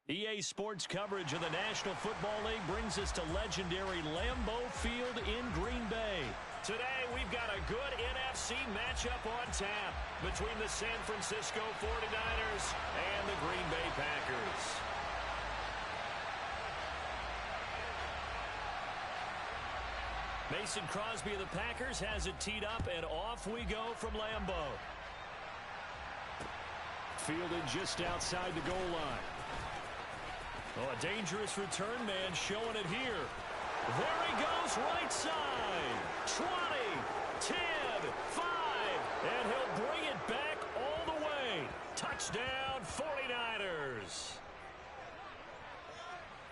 EA Sports coverage of the National Football League brings us to legendary Lambeau Field in Green Bay. Today, we've got a good NFC matchup on tap between the San Francisco 49ers and the Green Bay Packers. Mason Crosby of the Packers has it teed up, and off we go from Lambeau. Fielded just outside the goal line. Oh, a dangerous return man showing it here. There he goes, right side. 20, 10, 5, and he'll bring it back all the way. Touchdown, 49ers.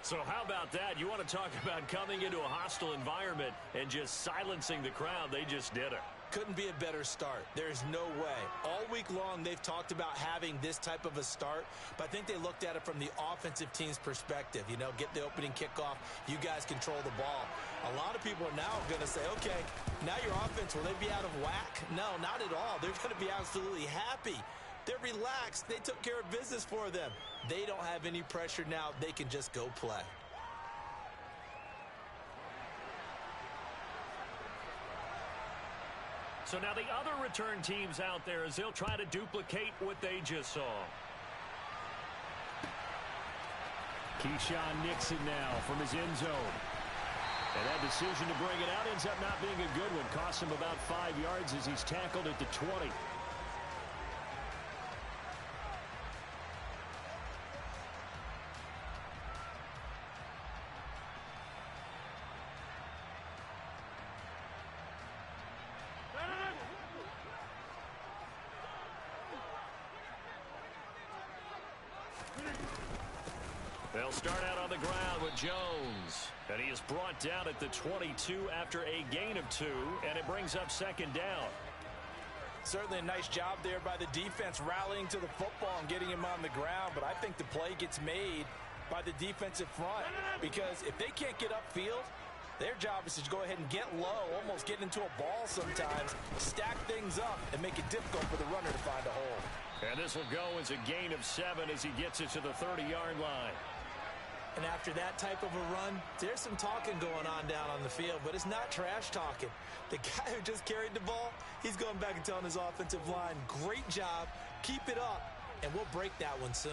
So how about that? You want to talk about coming into a hostile environment and just silencing the crowd. They just did it. Couldn't be a better start. There's no way. All week long, they've talked about having this type of a start, but I think they looked at it from the offensive team's perspective. You know, get the opening kickoff. You guys control the ball. A lot of people are now going to say, okay, now your offense, will they be out of whack? No, not at all. They're going to be absolutely happy. They're relaxed. They took care of business for them. They don't have any pressure now. They can just go play. So now the other return teams out there as they'll try to duplicate what they just saw. Keyshawn Nixon now from his end zone. And that decision to bring it out ends up not being a good one. Costs him about 5 yards as he's tackled at the 20. They'll start out on the ground with Jones. And he is brought down at the 22 after a gain of 2, and it brings up second down. Certainly a nice job there by the defense rallying to the football and getting him on the ground, but I think the play gets made by the defensive front because if they can't get upfield, their job is to go ahead and get low, almost get into a ball sometimes, stack things up, and make it difficult for the runner to find a hole. And this will go as a gain of 7 as he gets it to the 30-yard line. And after that type of a run, there's some talking going on down on the field, but it's not trash talking. The guy who just carried the ball, he's going back and telling his offensive line, great job, keep it up, and we'll break that one soon.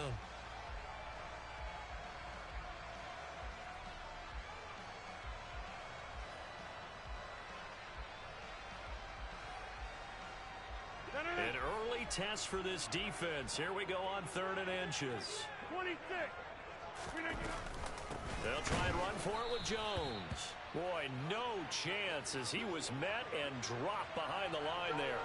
An early test for this defense. Here we go on 3rd and inches. 26. They'll try and run for it with Jones. Boy, no chance as he was met and dropped behind the line there.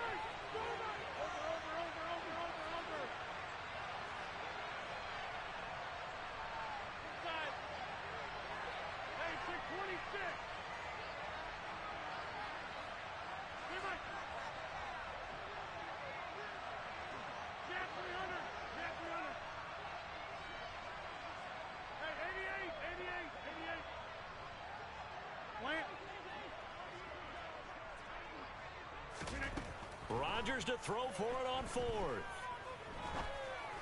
Rodgers to throw for it on 4th.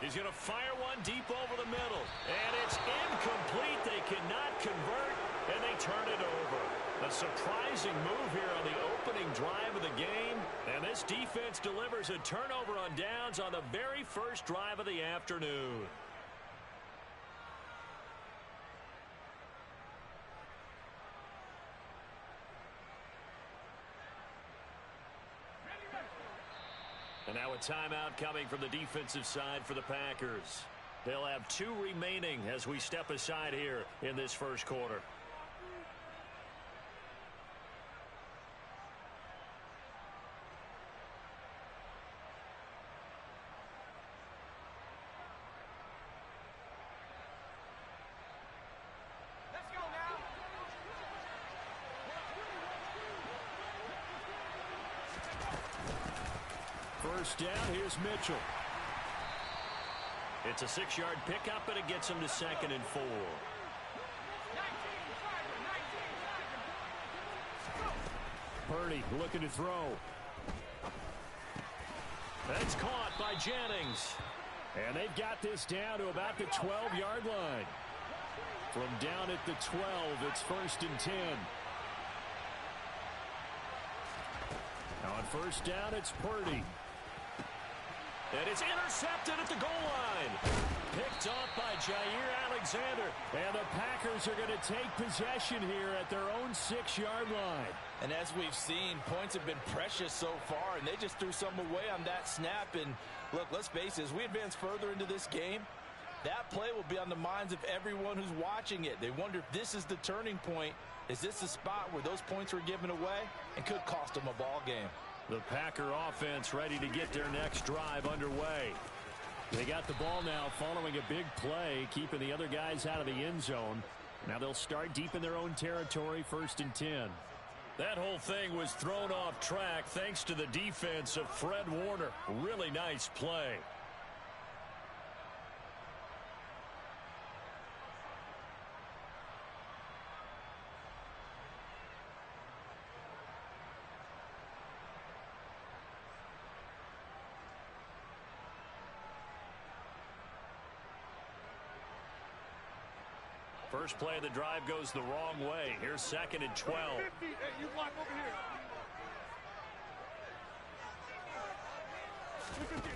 He's going to fire one deep over the middle. And it's incomplete. They cannot convert, and they turn it over. A surprising move here on the opening drive of the game. And this defense delivers a turnover on downs on the very first drive of the afternoon. And now a timeout coming from the defensive side for the Packers. They'll have 2 remaining as we step aside here in this first quarter. Let's go now. First down, here's Mitchell. It's a 6-yard pickup, and it gets him to 2nd and 4. Purdy looking to throw. That's caught by Jennings. And they've got this down to about the 12-yard line. From down at the 12, it's 1st and 10. On 1st down, it's Purdy. And it's intercepted at the goal line. Picked off by Jair Alexander. And the Packers are going to take possession here at their own 6-yard line. And as we've seen, points have been precious so far, and they just threw some away on that snap. And look, let's face it, as we advance further into this game, that play will be on the minds of everyone who's watching it. They wonder if this is the turning point. Is this the spot where those points were given away and could cost them a ball game? The Packer offense ready to get their next drive underway. They got the ball now following a big play, keeping the other guys out of the end zone. Now they'll start deep in their own territory, 1st and 10. That whole thing was thrown off track thanks to the defense of Fred Warner. Really nice play. First play of the drive goes the wrong way. Here's 2nd and 12. Hey, you block over here.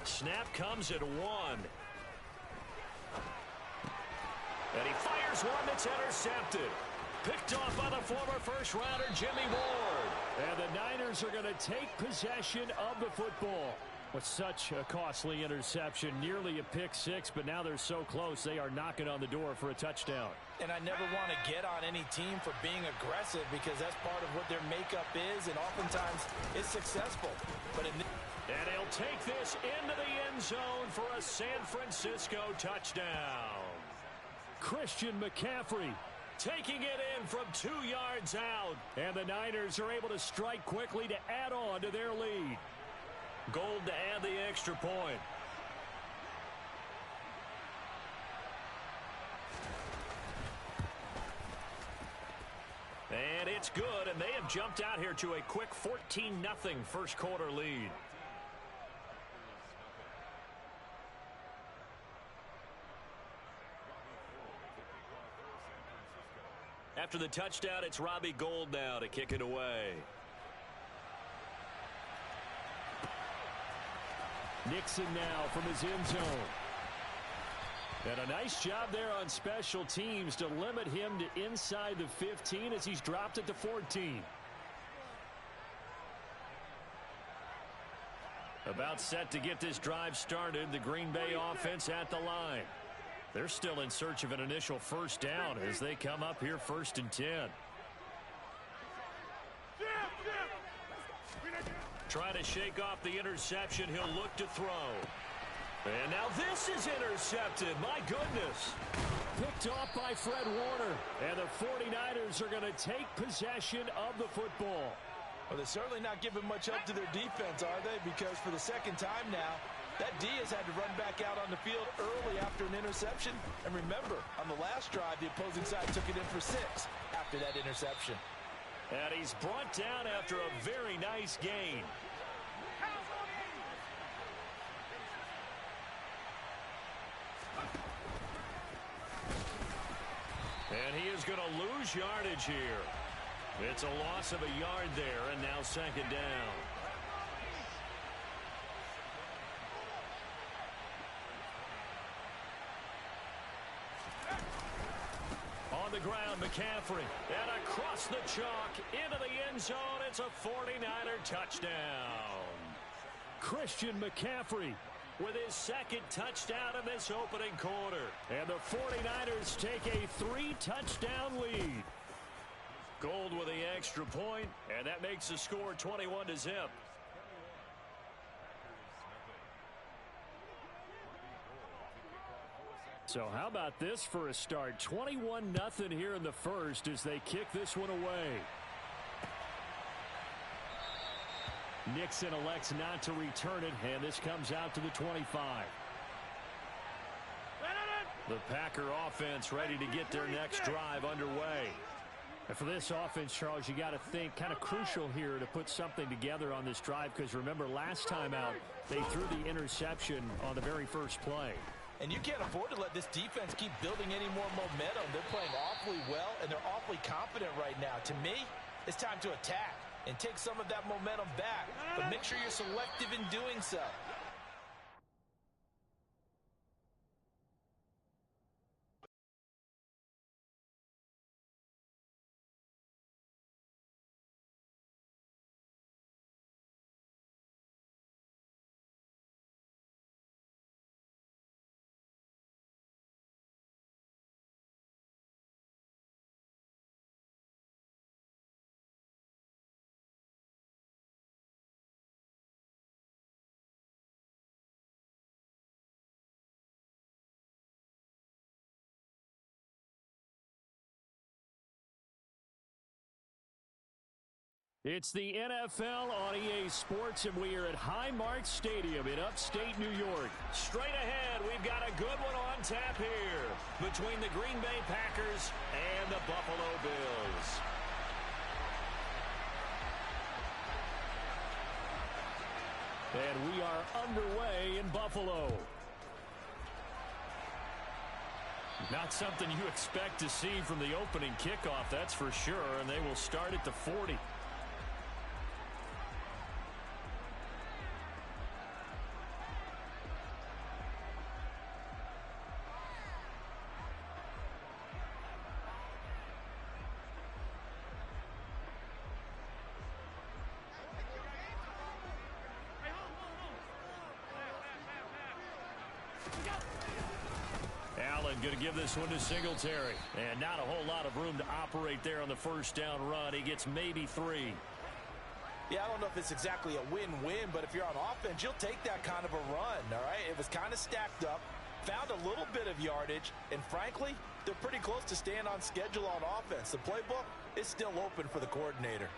Snap comes at 1. And he fires one that's intercepted. Picked off by the former first-rounder Jimmy Ward. And the Niners are going to take possession of the football. With such a costly interception, nearly a pick six, but now they're so close they are knocking on the door for a touchdown. And I never want to get on any team for being aggressive because that's part of what their makeup is, and oftentimes it's successful. But and he'll take this into the end zone for a San Francisco touchdown. Christian McCaffrey taking it in from 2 yards out. And the Niners are able to strike quickly to add on to their lead. Gold to add the extra point. And it's good, and they have jumped out here to a quick 14-0 first quarter lead. After the touchdown, it's Robbie Gould now to kick it away. Nixon now from his end zone. And a nice job there on special teams to limit him to inside the 15 as he's dropped it to 14. About set to get this drive started. The Green Bay offense at the line. They're still in search of an initial first down as they come up here 1st and 10. Trying to shake off the interception. He'll look to throw. And now this is intercepted. My goodness. Picked off by Fred Warner. And the 49ers are going to take possession of the football. Well, they're certainly not giving much up to their defense, are they? Because for the second time now, that D has had to run back out on the field early after an interception. And remember, on the last drive, the opposing side took it in for 6 after that interception. And he's brought down after a very nice gain. And he is going to lose yardage here. It's a loss of a yard there, and now 2nd down. On the ground, McCaffrey. And across the chalk into the end zone. It's a 49er touchdown. Christian McCaffrey with his 2nd touchdown in this opening quarter. And the 49ers take a 3-touchdown lead. Gold with the extra point, and that makes the score 21-0. So how about this for a start? 21-0 here in the first as they kick this one away. Nixon elects not to return it, and this comes out to the 25. The Packer offense ready to get their next drive underway. And for this offense, Charles, you got to think kind of crucial here to put something together on this drive, because remember last time out they threw the interception on the very first play. And you can't afford to let this defense keep building any more momentum. They're playing awfully well, and they're awfully confident right now. To me, it's time to attack and take some of that momentum back. But make sure you're selective in doing so. It's the NFL on EA Sports, and we are at Highmark Stadium in upstate New York. Straight ahead, we've got a good one on tap here between the Green Bay Packers and the Buffalo Bills. And we are underway in Buffalo. Not something you expect to see from the opening kickoff, that's for sure, and they will start at the 40. Going to give this one to Singletary. And not a whole lot of room to operate there on the first down run. He gets maybe 3. Yeah, I don't know if it's exactly a win-win, but if you're on offense, you'll take that kind of a run, all right? It was kind of stacked up, found a little bit of yardage, and frankly, they're pretty close to staying on schedule on offense. The playbook is still open for the coordinator.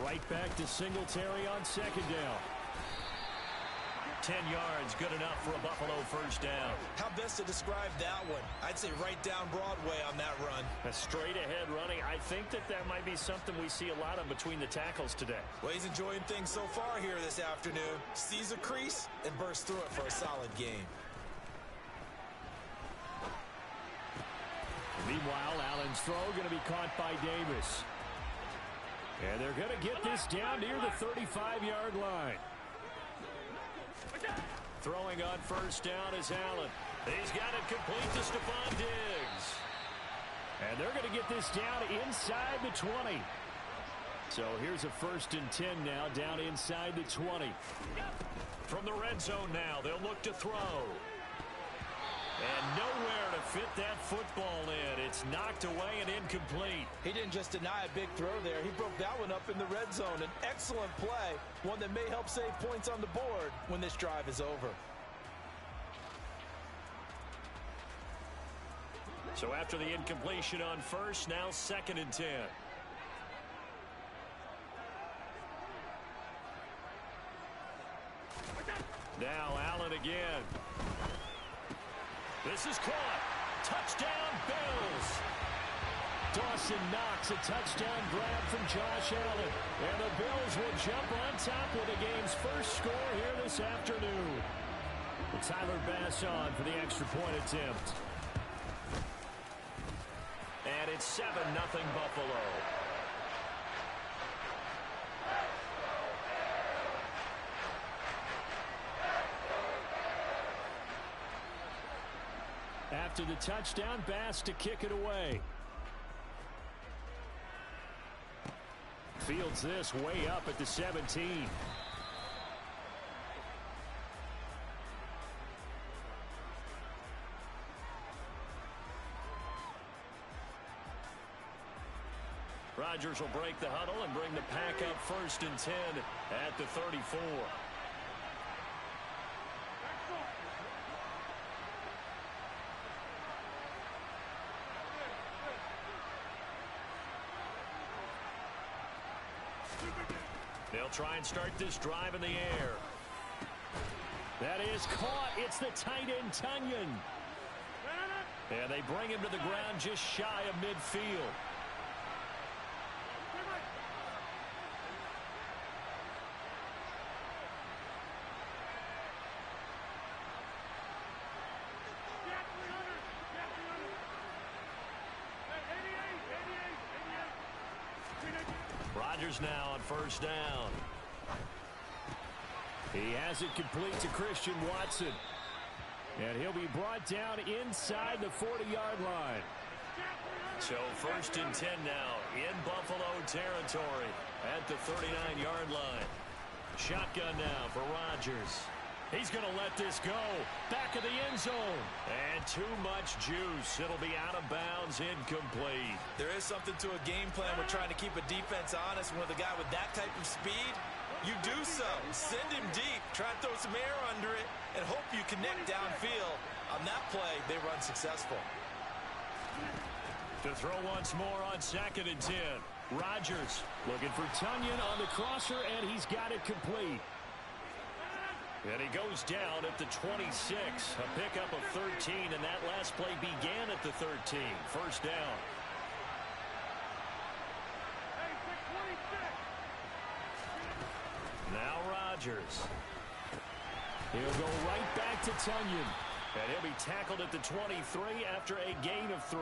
Right back to Singletary on second down. 10 yards, good enough for a Buffalo first down. How best to describe that one? I'd say right down Broadway on that run. A straight ahead running. I think that might be something we see a lot of between the tackles today. Well, he's enjoying things so far here this afternoon. Sees a crease and bursts through it for a solid game. Meanwhile, Allen's throw going to be caught by Davis. And they're going to get this down near the 35-yard line. Throwing on first down is Allen. He's got it complete to Stephon Diggs. And they're going to get this down inside the 20. So here's a 1st and 10 now, down inside the 20. From the red zone now, they'll look to throw. And nowhere to fit that football in. It's knocked away and incomplete. He didn't just deny a big throw there. He broke that one up in the red zone. An excellent play, one that may help save points on the board when this drive is over. So after the incompletion on first, now 2nd and 10. Now Allen again. This is caught. Touchdown, Bills. Dawson Knox, a touchdown grab from Josh Allen. And the Bills will jump on top with the game's first score here this afternoon. Tyler Bass on for the extra point attempt. And it's 7-0 Buffalo. After the touchdown, Bass to kick it away. Fields this way up at the 17. Rodgers will break the huddle and bring the pack up 1st and 10 at the 34. They'll try and start this drive in the air. That is caught. It's the tight end, Tunyon. And they bring him to the ground just shy of midfield. Rodgers now on first down. He has it complete to Christian Watson. And he'll be brought down inside the 40-yard line. So 1st and 10 now in Buffalo territory at the 39-yard line. Shotgun now for Rodgers. He's going to let this go. Back of the end zone. And too much juice. It'll be out of bounds, incomplete. There is something to a game plan. We're trying to keep a defense honest. When with a guy with that type of speed, you do so. Send him deep. Try and throw some air under it and hope you connect downfield. On that play, they run successful. To throw once more on 2nd and 10. Rodgers looking for Tunyon on the crosser, and he's got it complete. And he goes down at the 26. A pickup of 13, and that last play began at the 13. First down. Now Rodgers. He'll go right back to Tunyon. And he'll be tackled at the 23 after a gain of 3.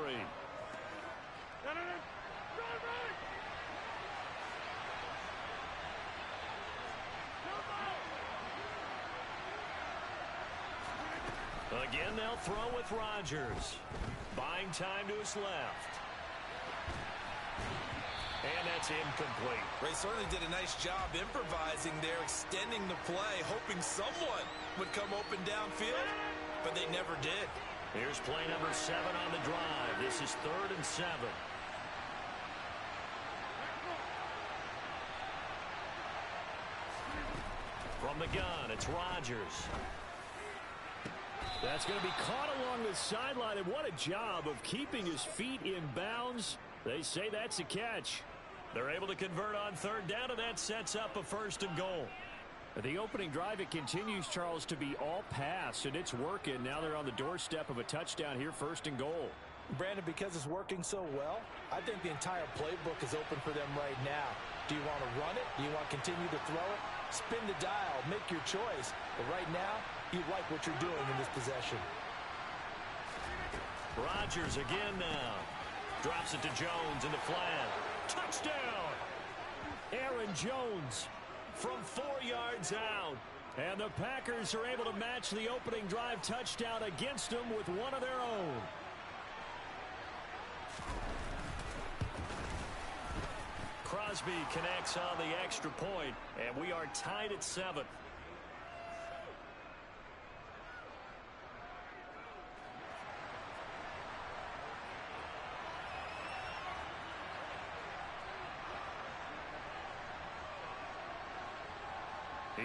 Again, they'll throw with Rodgers. Buying time to his left. And that's incomplete. Ray certainly did a nice job improvising there, extending the play, hoping someone would come open downfield, but they never did. Here's play number 7 on the drive. This is 3rd and 7. From the gun, it's Rodgers. That's going to be caught along the sideline, and what a job of keeping his feet in bounds. They say that's a catch. They're able to convert on 3rd down, and that sets up a 1st and goal. The opening drive, it continues, Charles, to be all pass, and it's working. Now they're on the doorstep of a touchdown here, 1st and goal. Brandon, because it's working so well, I think the entire playbook is open for them right now. Do you want to run it? Do you want to continue to throw it? Spin the dial, make your choice. But right now, you like what you're doing in this possession. Rodgers again now. Drops it to Jones in the flat. Touchdown! Aaron Jones from 4 yards out. And the Packers are able to match the opening drive touchdown against them with one of their own. Crosby connects on the extra point, and we are tied at 7.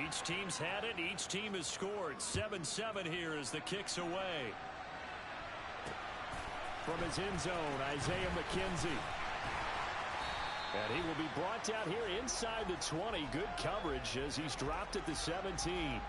Each team's had it. Each team has scored. 7-7 here as the kick's away. From his end zone, Isaiah McKenzie. And he will be brought down here inside the 20. Good coverage as he's dropped at the 17.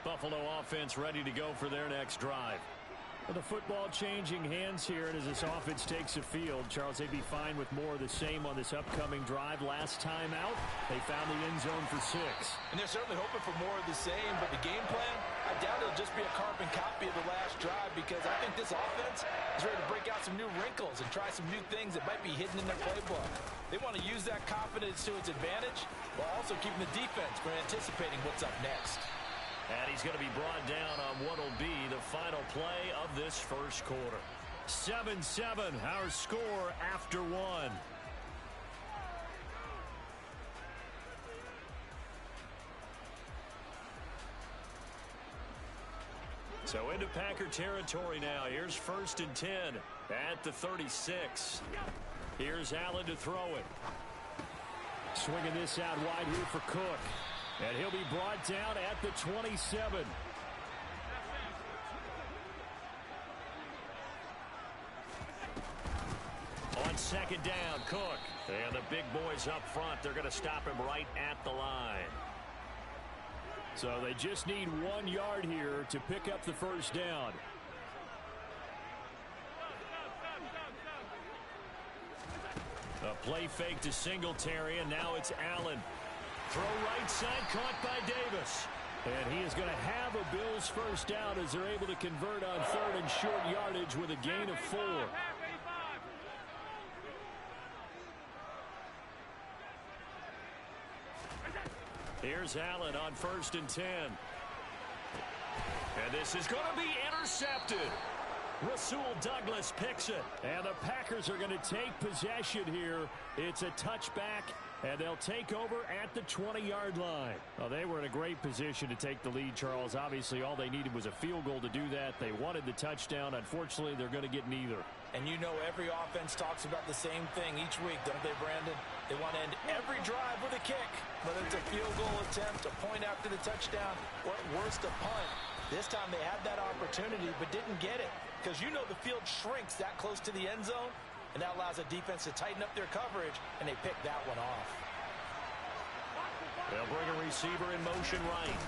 Buffalo offense ready to go for their next drive. Well, the football changing hands here, and as this offense takes the field, Charles, they'd be fine with more of the same on this upcoming drive. Last time out, they found the end zone for 6. And they're certainly hoping for more of the same, but the game plan, I doubt it'll just be a carbon copy of the last drive, because I think this offense is ready to break out some new wrinkles and try some new things that might be hidden in their playbook. They want to use that confidence to its advantage, while also keeping the defense from anticipating what's up next. And he's going to be brought down on what will be the final play of this first quarter. 7-7, our score after 1. So into Packer territory now. Here's 1st and 10 at the 36. Here's Allen to throw it. Swinging this out wide here for Cook. And he'll be brought down at the 27. On 2nd down, Cook. And the big boys up front, they're going to stop him right at the line. So they just need 1 yard here to pick up the 1st down. A play fake to Singletary, and now it's Allen. Throw right side, caught by Davis. And he is going to have a Bills 1st down as they're able to convert on 3rd and short yardage with a gain of 4. Here's Allen on 1st and 10. And this is going to be intercepted. Rasul Douglas picks it. And the Packers are going to take possession here. It's a touchback, and they'll take over at the 20-yard line. Well, they were in a great position to take the lead, Charles. Obviously, all they needed was a field goal to do that. They wanted the touchdown. Unfortunately, they're going to get neither. And you know every offense talks about the same thing each week, don't they, Brandon? They want to end every drive with a kick, whether it's a field goal attempt, a point after the touchdown, or at worst a punt. This time they had that opportunity but didn't get it because you know the field shrinks that close to the end zone, and that allows a defense to tighten up their coverage, and they pick that one off. They'll bring a receiver in motion right.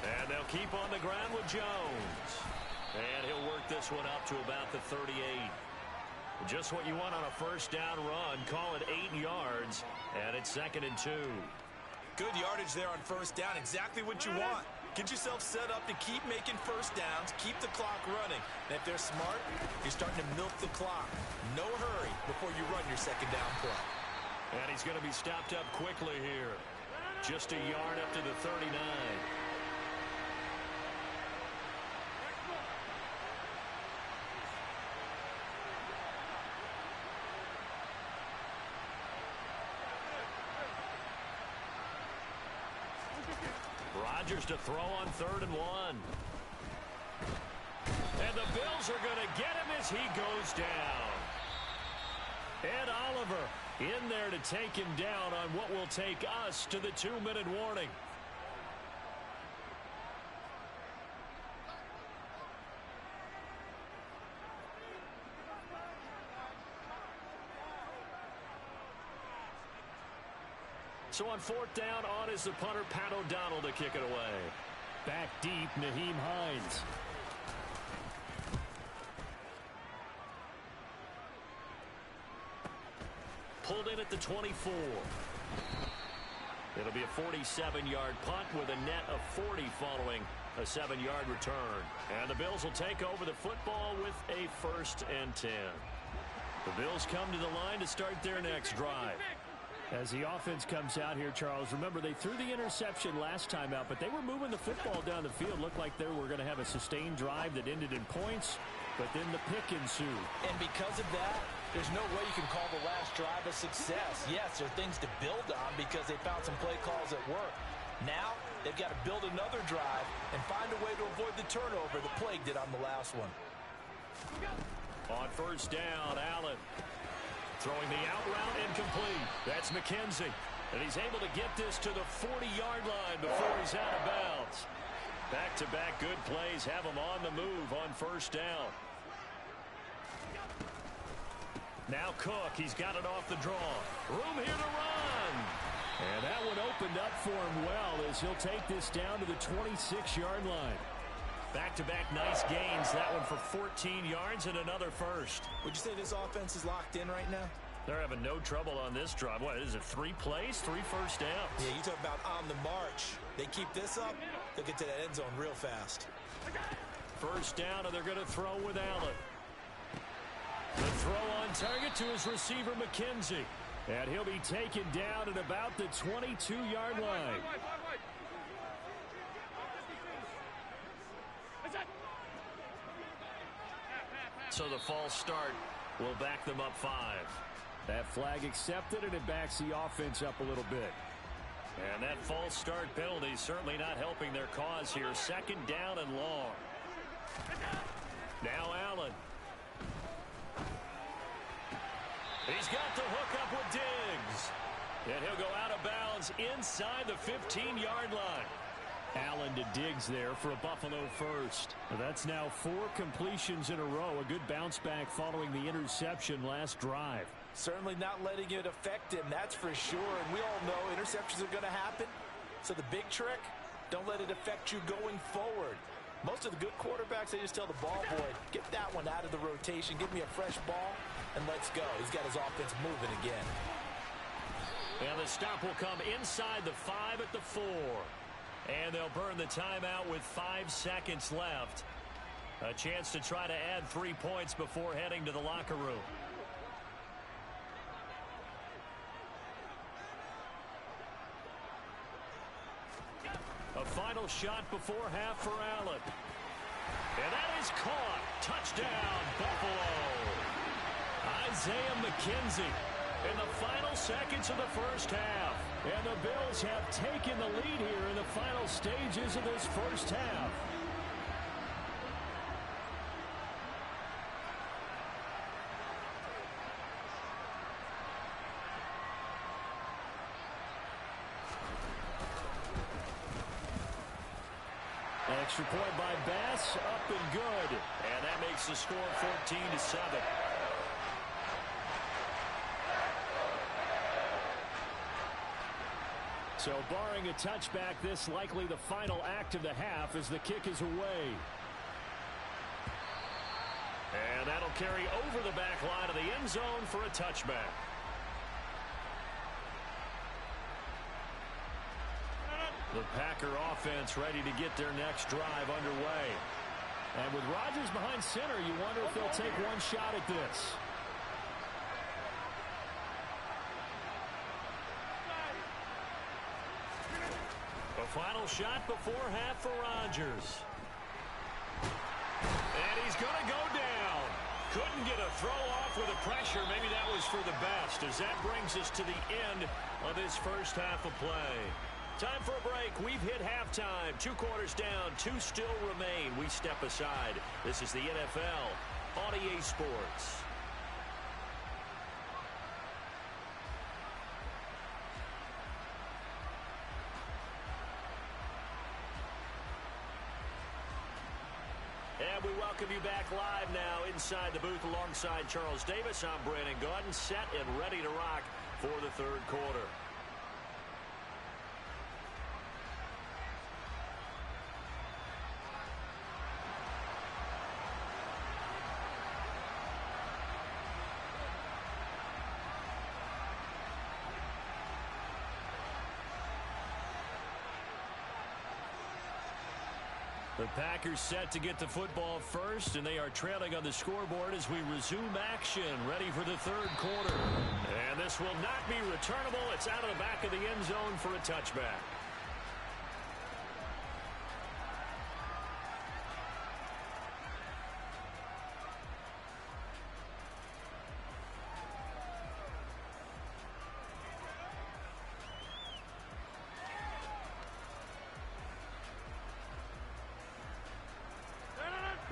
And they'll keep on the ground with Jones. And he'll work this one up to about the 38. Just what you want on a 1st down run. Call it 8 yards. And it's 2nd and 2. Good yardage there on 1st down. Exactly what you want. Get yourself set up to keep making 1st downs. Keep the clock running. And if they're smart, you're starting to milk the clock. No hurry before you run your 2nd down play. And he's going to be stopped up quickly here. Just a yard up to the 39. Rodgers to throw on 3rd and 1. And the Bills are going to get him as he goes down. Ed Oliver in there to take him down on what will take us to the 2-minute warning. So on 4th down, on is the punter, Pat O'Donnell, to kick it away. Back deep, Naheem Hines. Pulled in at the 24. It'll be a 47-yard punt with a net of 40 following a 7-yard return. And the Bills will take over the football with a 1st and 10. The Bills come to the line to start their next drive. As the offense comes out here, Charles, remember they threw the interception last time out, but they were moving the football down the field. Looked like they were going to have a sustained drive that ended in points, but then the pick ensued. And because of that, there's no way you can call the last drive a success. Yes, there are things to build on because they found some play calls that work. Now, they've got to build another drive and find a way to avoid the turnover the Plague did on the last one. On 1st down, Allen. Throwing the out route incomplete. That's McKenzie. And he's able to get this to the 40-yard line before he's out of bounds. Back-to-back good plays have him on the move on 1st down. Now Cook, he's got it off the draw. Room here to run. And that one opened up for him well as he'll take this down to the 26-yard line. Back-to-back nice gains. That one for 14 yards and another 1st. Would you say this offense is locked in right now? They're having no trouble on this drive. What is it, 3 plays, 3 1st downs? Yeah, you talk about on the march. They keep this up, they'll get to that end zone real fast. 1st down, and they're going to throw with Allen. The throw on target to his receiver, McKenzie. And he'll be taken down at about the 22-yard line. So the false start will back them up 5. That flag accepted, and it backs the offense up a little bit. And that false start penalty certainly not helping their cause here. 2nd down and long. Now Allen. He's got the hook up with Diggs. And he'll go out of bounds inside the 15-yard line. Allen to Diggs there for a Buffalo first. That's now 4 completions in a row. A good bounce back following the interception last drive. Certainly not letting it affect him, that's for sure. And we all know interceptions are going to happen. So the big trick, don't let it affect you going forward. Most of the good quarterbacks, they just tell the ball boy, get that one out of the rotation, give me a fresh ball, and let's go. He's got his offense moving again. And the stop will come inside the 5 at the 4. And they'll burn the timeout with 5 seconds left. A chance to try to add 3 points before heading to the locker room. A final shot before half for Allen. And that is caught. Touchdown, Buffalo. Isaiah McKenzie in the final seconds of the first half. And the Bills have taken the lead here in the final stages of this first half. Extra point by Bass, up and good. And that makes the score 14-7. So barring a touchback, this likely the final act of the half as the kick is away. And that'll carry over the back line of the end zone for a touchback. The Packer offense ready to get their next drive underway. And with Rodgers behind center, you wonder if they'll take one shot at this. A final shot before half for Rodgers. And he's going to go down. Couldn't get a throw off with the pressure. Maybe that was for the best, as that brings us to the end of this first half of play. Time for a break. We've hit halftime. 2 quarters down. 2 still remain. We step aside. This is the NFL on EA Sports. And we welcome you back live now inside the booth alongside Charles Davis. I'm Brandon Gaudin, set and ready to rock for the third quarter. The Packers set to get the football first, and they are trailing on the scoreboard as we resume action, ready for the third quarter. And this will not be returnable. It's out of the back of the end zone for a touchback.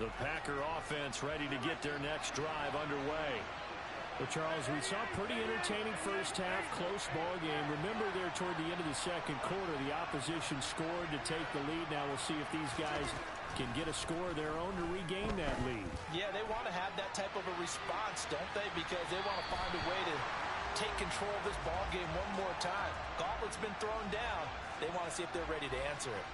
The Packer offense ready to get their next drive underway. Well, Charles, we saw a pretty entertaining first half, close ball game. Remember there toward the end of the second quarter, the opposition scored to take the lead. Now we'll see if these guys can get a score of their own to regain that lead. Yeah, they want to have that type of a response, don't they? Because they want to find a way to take control of this ball game one more time. Gauntlet's been thrown down. They want to see if they're ready to answer it.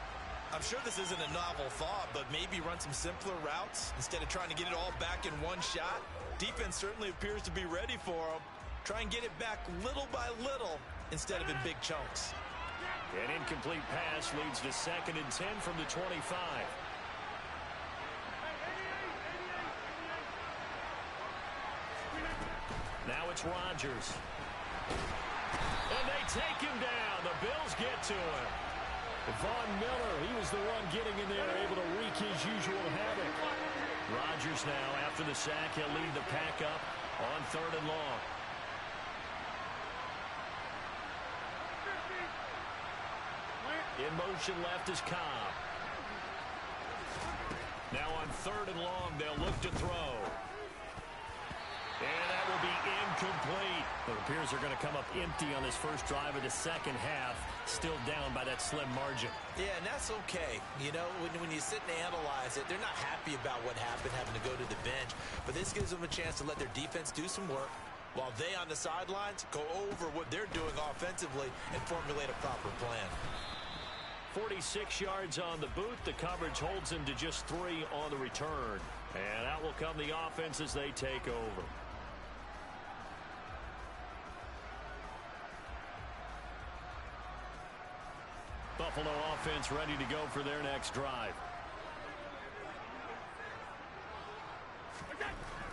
I'm sure this isn't a novel thought, but maybe run some simpler routes instead of trying to get it all back in one shot. Defense certainly appears to be ready for them. Try and get it back little by little instead of in big chunks. An incomplete pass leads to 2nd and 10 from the 25. Now it's Rodgers. And they take him down. The Bills get to him. Von Miller, he was the one getting in there, able to wreak his usual havoc. Rodgers now, after the sack, he'll lead the pack up on 3rd and long. In motion left is Cobb. Now on 3rd and long. They'll look to throw. And that will be incomplete. It appears they're going to come up empty on this first drive of the second half. Still down by that slim margin. Yeah, and that's okay. You know, when you sit and analyze it, they're not happy about what happened, having to go to the bench. But this gives them a chance to let their defense do some work while they on the sidelines go over what they're doing offensively and formulate a proper plan. 46 yards on the boot. The coverage holds them to just 3 on the return. And out will come the offense as they take over. Buffalo offense ready to go for their next drive.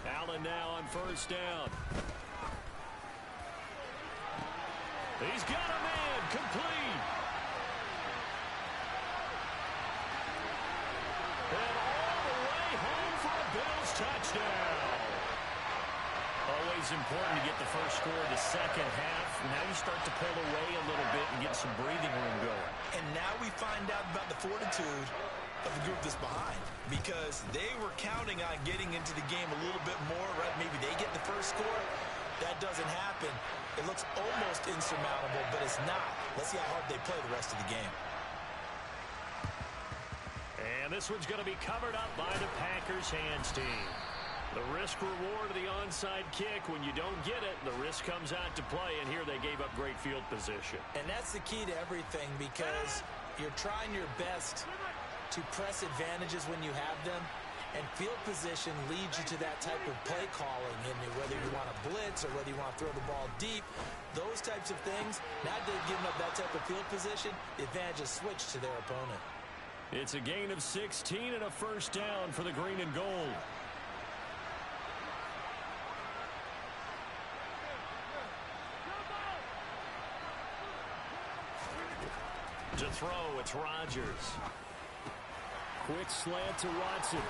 Allen now on 1st down. He's got a man complete. And all the way home for a Bills touchdown. Always important to get the first score of the second half. Now you start to pull away a little bit and get some breathing room going. And now we find out about the fortitude of the group that's behind, because they were counting on getting into the game a little bit more, right? Maybe they get the first score. That doesn't happen. It looks almost insurmountable, but it's not. Let's see how hard they play the rest of the game. And this one's going to be covered up by the Packers hands team. The risk-reward of the onside kick. When you don't get it, the risk comes out to play, and here they gave up great field position. And that's the key to everything, because you're trying your best to press advantages when you have them, and field position leads you to that type of play calling, and whether you want to blitz or whether you want to throw the ball deep, those types of things. Now they've given up that type of field position, the advantage is switched to their opponent. It's a gain of 16 and a 1st down for the green and gold. To throw, it's Rodgers. Quick slant to Watson.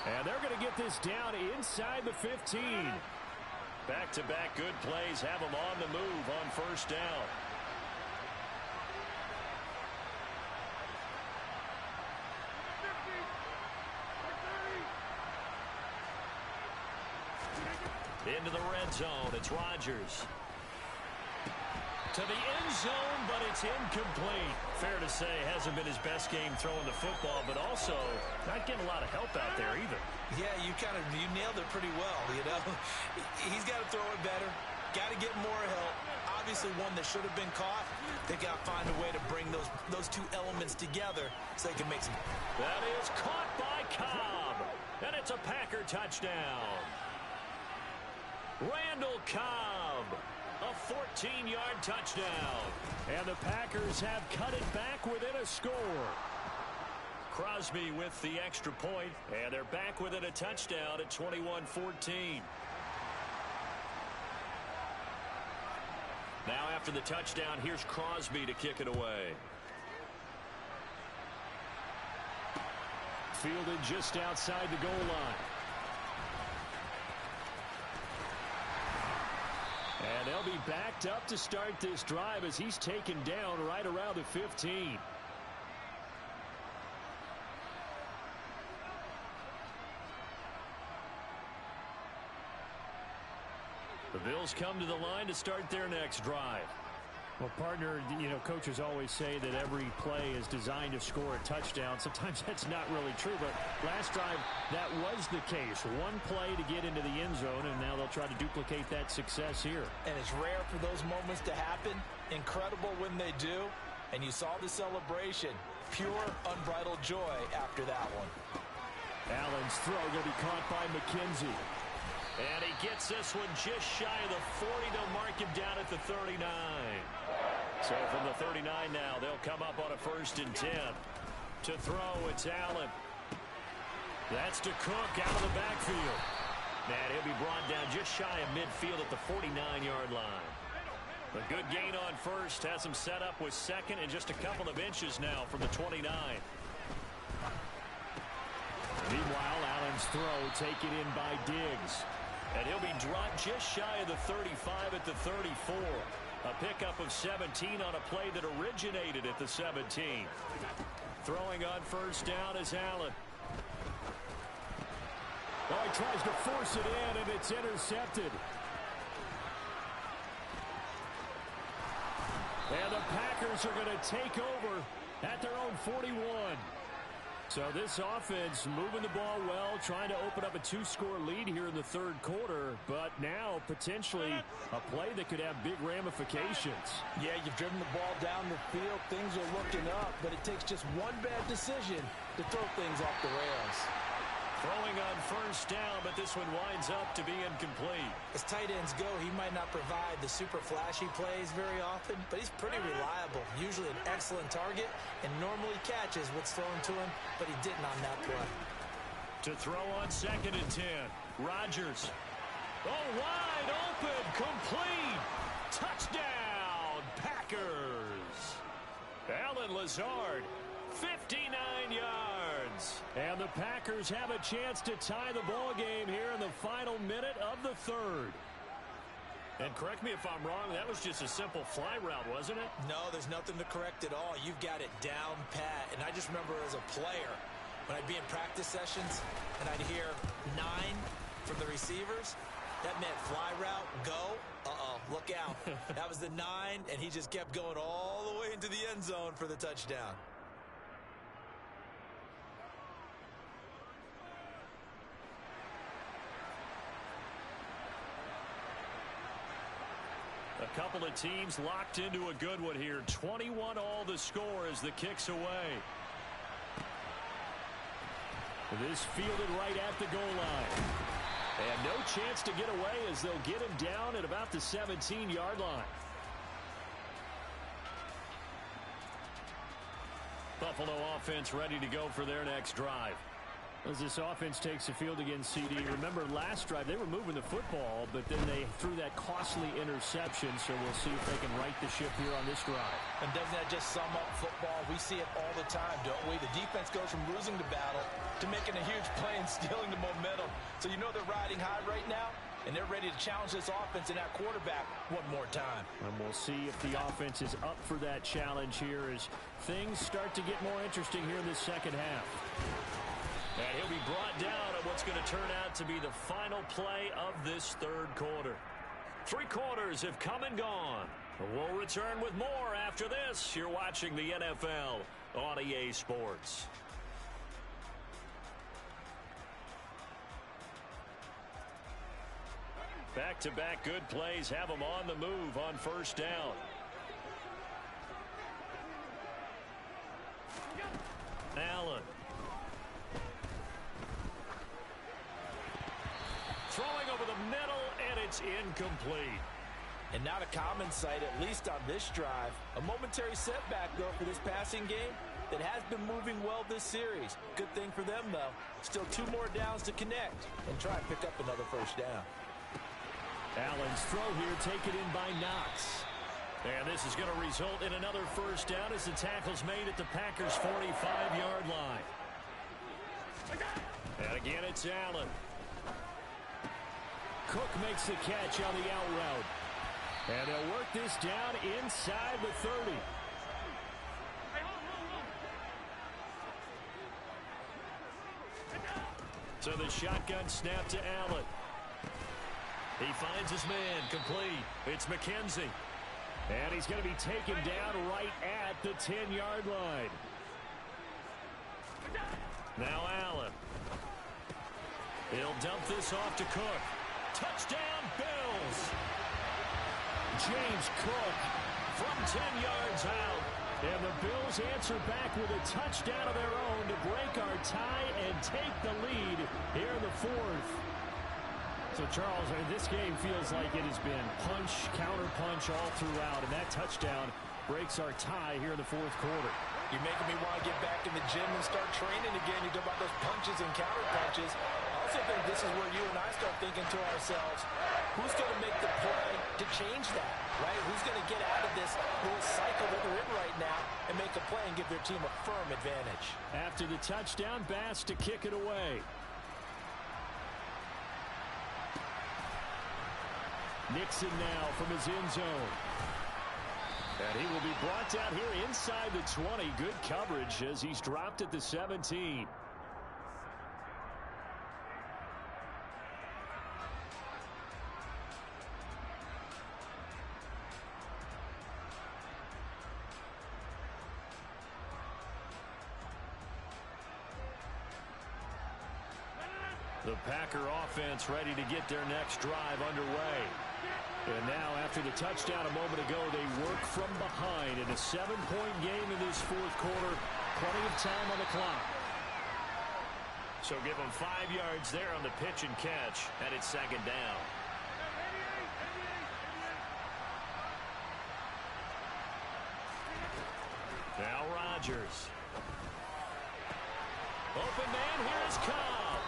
And they're going to get this down inside the 15. Back-to-back good plays have them on the move on 1st down. Into the red zone, it's Rodgers. To the end zone, but it's incomplete. Fair to say, hasn't been his best game throwing the football, but also not getting a lot of help out there either. Yeah, you nailed it pretty well, you know. He's got to throw it better. Got to get more help. Obviously one that should have been caught. They got to find a way to bring those two elements together so they can make some. That is caught by Cobb. And it's a Packer touchdown. Randall Cobb. A 14-yard touchdown. And the Packers have cut it back within a score. Crosby with the extra point, and they're back within a touchdown at 21-14. Now after the touchdown, here's Crosby to kick it away. Fielded just outside the goal line. And they'll be backed up to start this drive as he's taken down right around the 15. The Bills come to the line to start their next drive. Well, partner, you know, coaches always say that every play is designed to score a touchdown. Sometimes that's not really true, but last drive, that was the case. One play to get into the end zone, and now they'll try to duplicate that success here. And it's rare for those moments to happen. Incredible when they do. And you saw the celebration. Pure, unbridled joy after that one. Allen's throw going to be caught by McKenzie. And he gets this one just shy of the 40. They'll mark him down at the 39. So from the 39 now, they'll come up on a 1st and 10. To throw, it's Allen. That's to Cook out of the backfield. And he'll be brought down just shy of midfield at the 49-yard line. A good gain on 1st. Has him set up with 2nd and just a couple of inches now from the 29. Meanwhile, Allen's throw taken in by Diggs. And he'll be dropped just shy of the 35 at the 34. A pickup of 17 on a play that originated at the 17. Throwing on 1st down is Allen. Oh, he tries to force it in, and it's intercepted. And the Packers are going to take over at their own 41. So this offense moving the ball well, trying to open up a 2-score lead here in the third quarter, but now potentially a play that could have big ramifications. Yeah, you've driven the ball down the field. Things are looking up, but it takes just one bad decision to throw things off the rails. Throwing on first down, but this one winds up to be incomplete. As tight ends go, he might not provide the super flashy plays very often, but he's pretty reliable. Usually an excellent target and normally catches what's thrown to him, but he didn't on that play. To throw on 2nd and 10. Rodgers. Oh, wide open. Complete. Touchdown, Packers. Alan Lazard. 59 yards. And the Packers have a chance to tie the ball game here in the final minute of the third. And correct me if I'm wrong, that was just a simple fly route, wasn't it? No, there's nothing to correct at all. You've got it down pat. And I just remember as a player, when I'd be in practice sessions and I'd hear 9 from the receivers, that meant fly route, go. Uh-oh, look out. That was the 9, and he just kept going all the way into the end zone for the touchdown. A couple of teams locked into a good one here. 21 all the score as the kick's away. This fielded right at the goal line. And no chance to get away as they'll get him down at about the 17-yard line. Buffalo offense ready to go for their next drive. As this offense takes the field against CD, remember last drive they were moving the football, but then they threw that costly interception, so we'll see if they can right the ship here on this drive. And doesn't that just sum up football? We see it all the time, don't we? The defense goes from losing the battle to making a huge play and stealing the momentum. So you know they're riding high right now, and they're ready to challenge this offense and that quarterback one more time. And we'll see if the offense is up for that challenge here as things start to get more interesting here in the second half. And he'll be brought down on what's going to turn out to be the final play of this third quarter. 3 quarters have come and gone. We'll return with more after this. You're watching the NFL on EA Sports. Back-to-back good plays have them on the move on first down. Allen. Throwing over the middle, and it's incomplete. And not a common sight, at least on this drive. A momentary setback, though, for this passing game that has been moving well this series. Good thing for them, though. Still 2 more downs to connect and try and pick up another first down. Allen's throw here taken in by Knox. And this is going to result in another first down as the tackle's made at the Packers' 45-yard line. And again, it's Allen. Cook makes the catch on the out route. And they'll work this down inside the 30. So the shotgun snap to Allen. He finds his man complete. It's McKenzie. And he's going to be taken down right at the 10-yard line. Now Allen. He'll dump this off to Cook. Touchdown, Bills. James Cook from 10 yards out. And the Bills answer back with a touchdown of their own to break our tie and take the lead here in the fourth. So, Charles, this game feels like it has been punch, counter-punch all throughout, and that touchdown breaks our tie here in the fourth quarter. You're making me want to get back in the gym and start training again. You talk about those punches and counter-punches. I also think this is where you and I start thinking to ourselves, who's going to make the play to change that, right? Who's going to get out of this little cycle that they're in right now and make a play and give their team a firm advantage? After the touchdown, Bass to kick it away. Nixon now from his end zone. And he will be brought down here inside the 20. Good coverage as he's dropped at the 17. The Packer offense ready to get their next drive underway. And now, after the touchdown a moment ago, they work from behind in a 7-point game in this fourth quarter. Plenty of time on the clock. So give them 5 yards there on the pitch and catch, and it's second down. Now Rodgers. Open man, here is Cobb.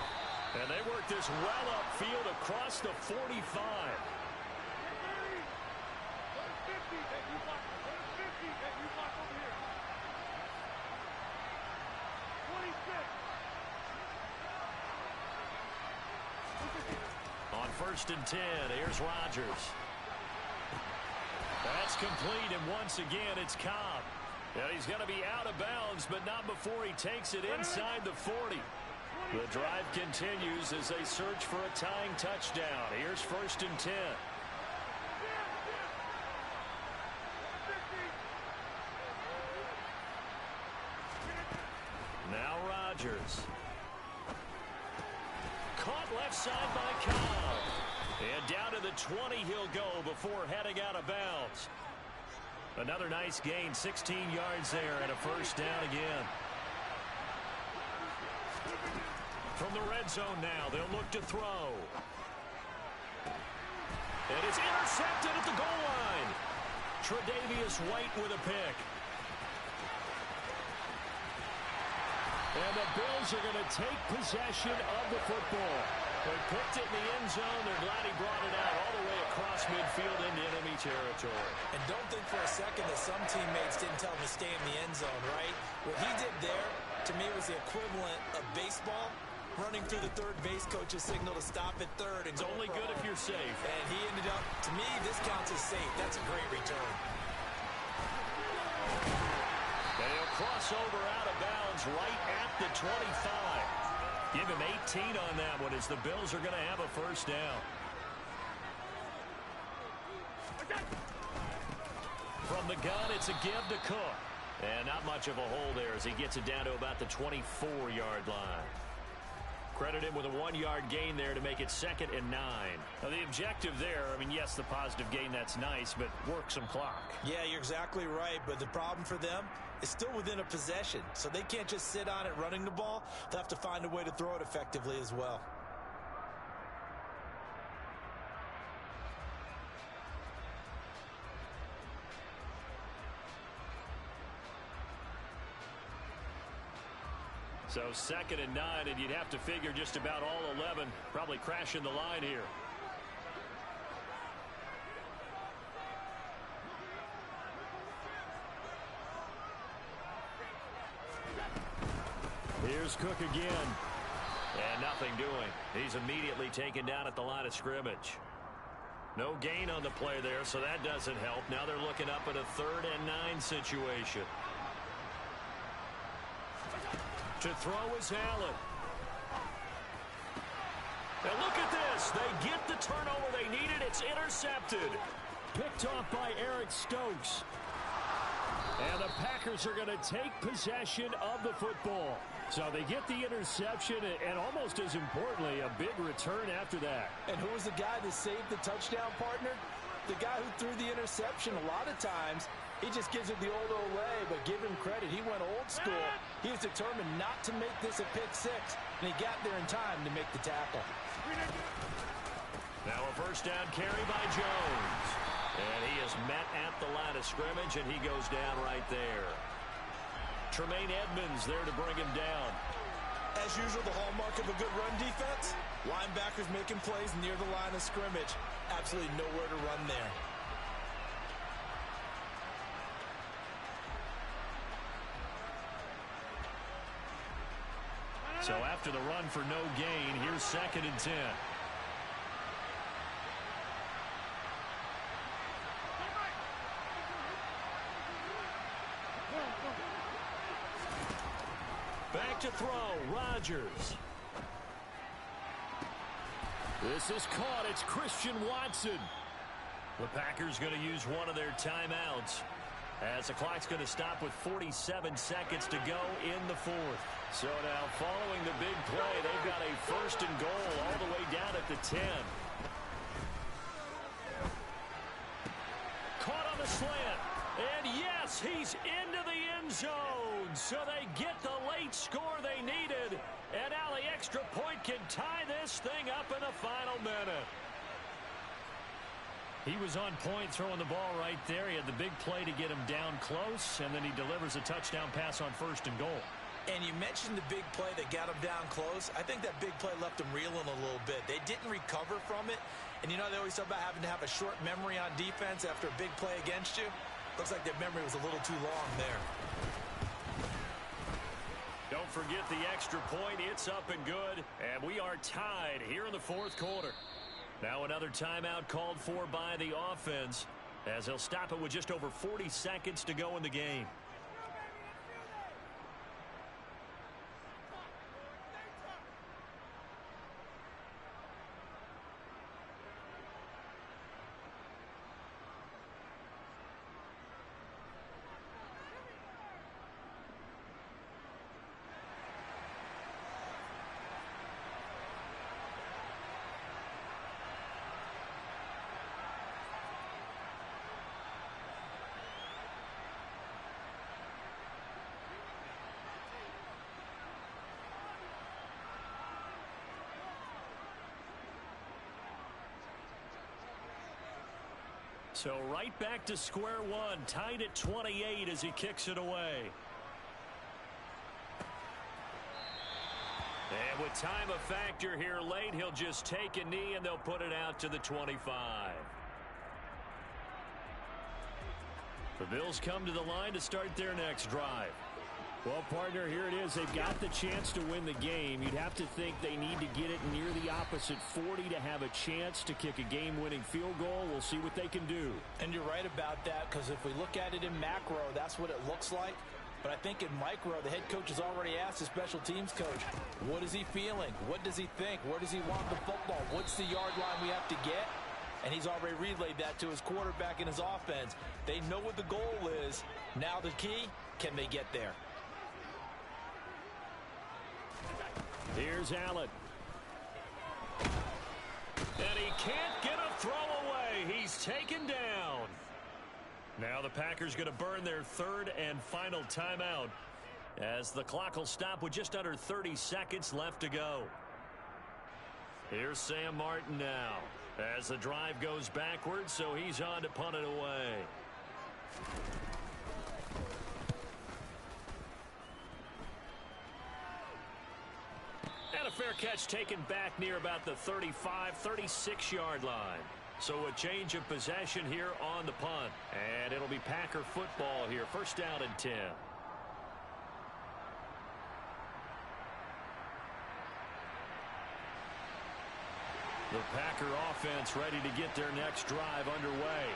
And they work this well upfield across the 45. On 1st and 10, here's Rodgers. That's complete, and once again, it's Cobb. Yeah, he's going to be out of bounds, but not before he takes it inside the 40. The drive continues as they search for a tying touchdown. Here's 1st and 10. Now Rodgers. Caught left side by Cobb. And down to the 20 he'll go before heading out of bounds. Another nice gain, 16 yards there, and a first down again. From the red zone now, they'll look to throw. And it's intercepted at the goal line. Tre'Davious White with a pick. And the Bills are going to take possession of the football. They picked it in the end zone. They're glad he brought it out all the way across midfield into enemy territory. And don't think for a second that some teammates didn't tell him to stay in the end zone, right? What he did there, to me, was the equivalent of baseball running through the third base coach's signal to stop at third. And it's only good if you're safe. And he ended up, to me, this counts as safe. That's a great return. They'll cross over out of bounds right at the 25. Give him 18 on that one as the Bills are going to have a first down. From the gun, it's a give to Cook. And not much of a hole there as he gets it down to about the 24-yard line. Credit him with a 1-yard gain there to make it 2nd and 9. Now, the objective there, I mean, yes, the positive gain, that's nice, but work some clock. Yeah, you're exactly right, but the problem for them is still within a possession, so they can't just sit on it running the ball. They'll have to find a way to throw it effectively as well. So 2nd and 9, and you'd have to figure just about all 11 probably crashing the line here. Here's Cook again. And nothing doing. He's immediately taken down at the line of scrimmage. No gain on the play there, so that doesn't help. Now they're looking up at a 3rd and 9 situation. To throw is Allen. And look at this. They get the turnover they needed. It's intercepted. Picked off by Eric Stokes. And the Packers are going to take possession of the football. So they get the interception and almost as importantly, a big return after that. And who was the guy that saved the touchdown, partner? The guy who threw the interception. A lot of times, he just gives it the old Olay, but give him credit. He went old school. He was determined not to make this a pick 6, and he got there in time to make the tackle. Now a first down carry by Jones. And he is met at the line of scrimmage, and he goes down right there. Tremaine Edmonds there to bring him down. As usual, the hallmark of a good run defense, linebackers making plays near the line of scrimmage. Absolutely nowhere to run there. So after the run for no gain, here's 2nd and 10. Back to throw, Rodgers. This is caught. It's Christian Watson. The Packers going to use one of their timeouts. As the clock's going to stop with 47 seconds to go in the fourth. So now following the big play, they've got a first and goal all the way down at the 10. Caught on the slant. And yes, he's into the end zone. So they get the late score they needed. And now the extra point can tie this thing up in the final minute. He was on point throwing the ball right there. He had the big play to get him down close, and then he delivers a touchdown pass on first and goal. And you mentioned the big play that got him down close. I think that big play left him reeling a little bit. They didn't recover from it. And, you know, they always talk about having to have a short memory on defense after a big play against you. Looks like their memory was a little too long there. Don't forget the extra point. It's up and good. And we are tied here in the fourth quarter. Now another timeout called for by the offense as they'll stop it with just over 40 seconds to go in the game. So right back to square one, tied at 28 as he kicks it away. And with time a factor here late, he'll just take a knee and they'll put it out to the 25. The Bills come to the line to start their next drive. Well, partner, here it is. They've got the chance to win the game. You'd have to think they need to get it near the opposite 40 to have a chance to kick a game-winning field goal. We'll see what they can do. And you're right about that, because if we look at it in macro, that's what it looks like. But I think in micro, the head coach has already asked the special teams coach, what is he feeling? What does he think? Where does he want the football? What's the yard line we have to get? And he's already relayed that to his quarterback and his offense. They know what the goal is. Now the key, can they get there? Here's Allen. And he can't get a throw away. He's taken down. Now the Packers going to burn their third and final timeout as the clock will stop with just under 30 seconds left to go. Here's Sam Martin now as the drive goes backwards, so he's on to punt it away. And a fair catch taken back near about the 35, 36-yard line. So a change of possession here on the punt. And it'll be Packer football here. First down and 10. The Packer offense ready to get their next drive underway.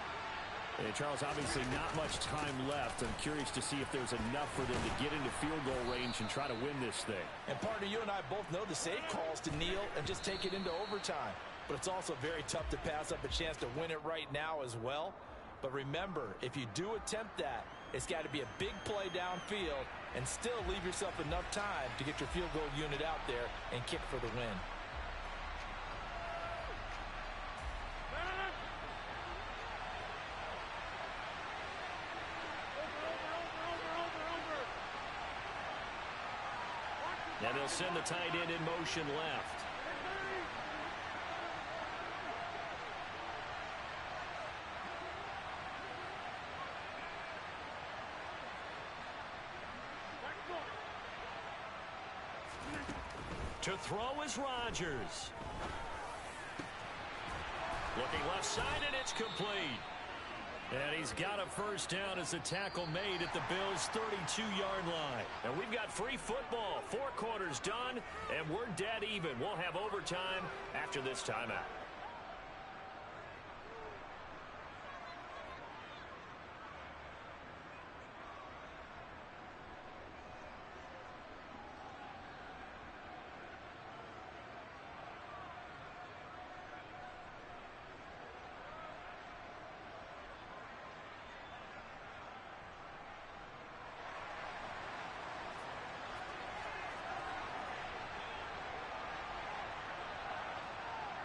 And Charles, obviously not much time left. I'm curious to see if there's enough for them to get into field goal range and try to win this thing. And partner, you and I both know the safe calls to kneel and just take it into overtime. But it's also very tough to pass up a chance to win it right now as well. But remember, if you do attempt that, it's got to be a big play downfield and still leave yourself enough time to get your field goal unit out there and kick for the win. And they'll send the tight end in motion left. To throw is Rodgers. Looking left side, and it's complete. And he's got a first down as the tackle made at the Bills' 32-yard line. And we've got free football. 4 quarters done, and we're dead even. We'll have overtime after this timeout.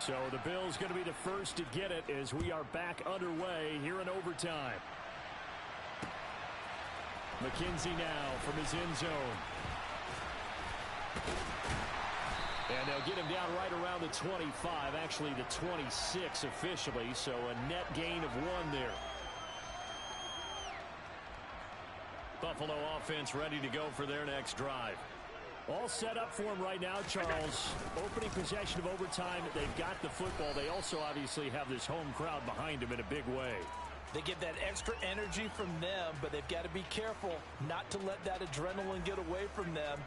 So the Bills going to be the first to get it as we are back underway here in overtime. McKenzie now from his end zone. And they'll get him down right around the 25, actually the 26 officially, so a net gain of 1 there. Buffalo offense ready to go for their next drive. All set up for him right now, Charles. Opening possession of overtime. They've got the football. They also obviously have this home crowd behind them in a big way. They get that extra energy from them, but they've got to be careful not to let that adrenaline get away from them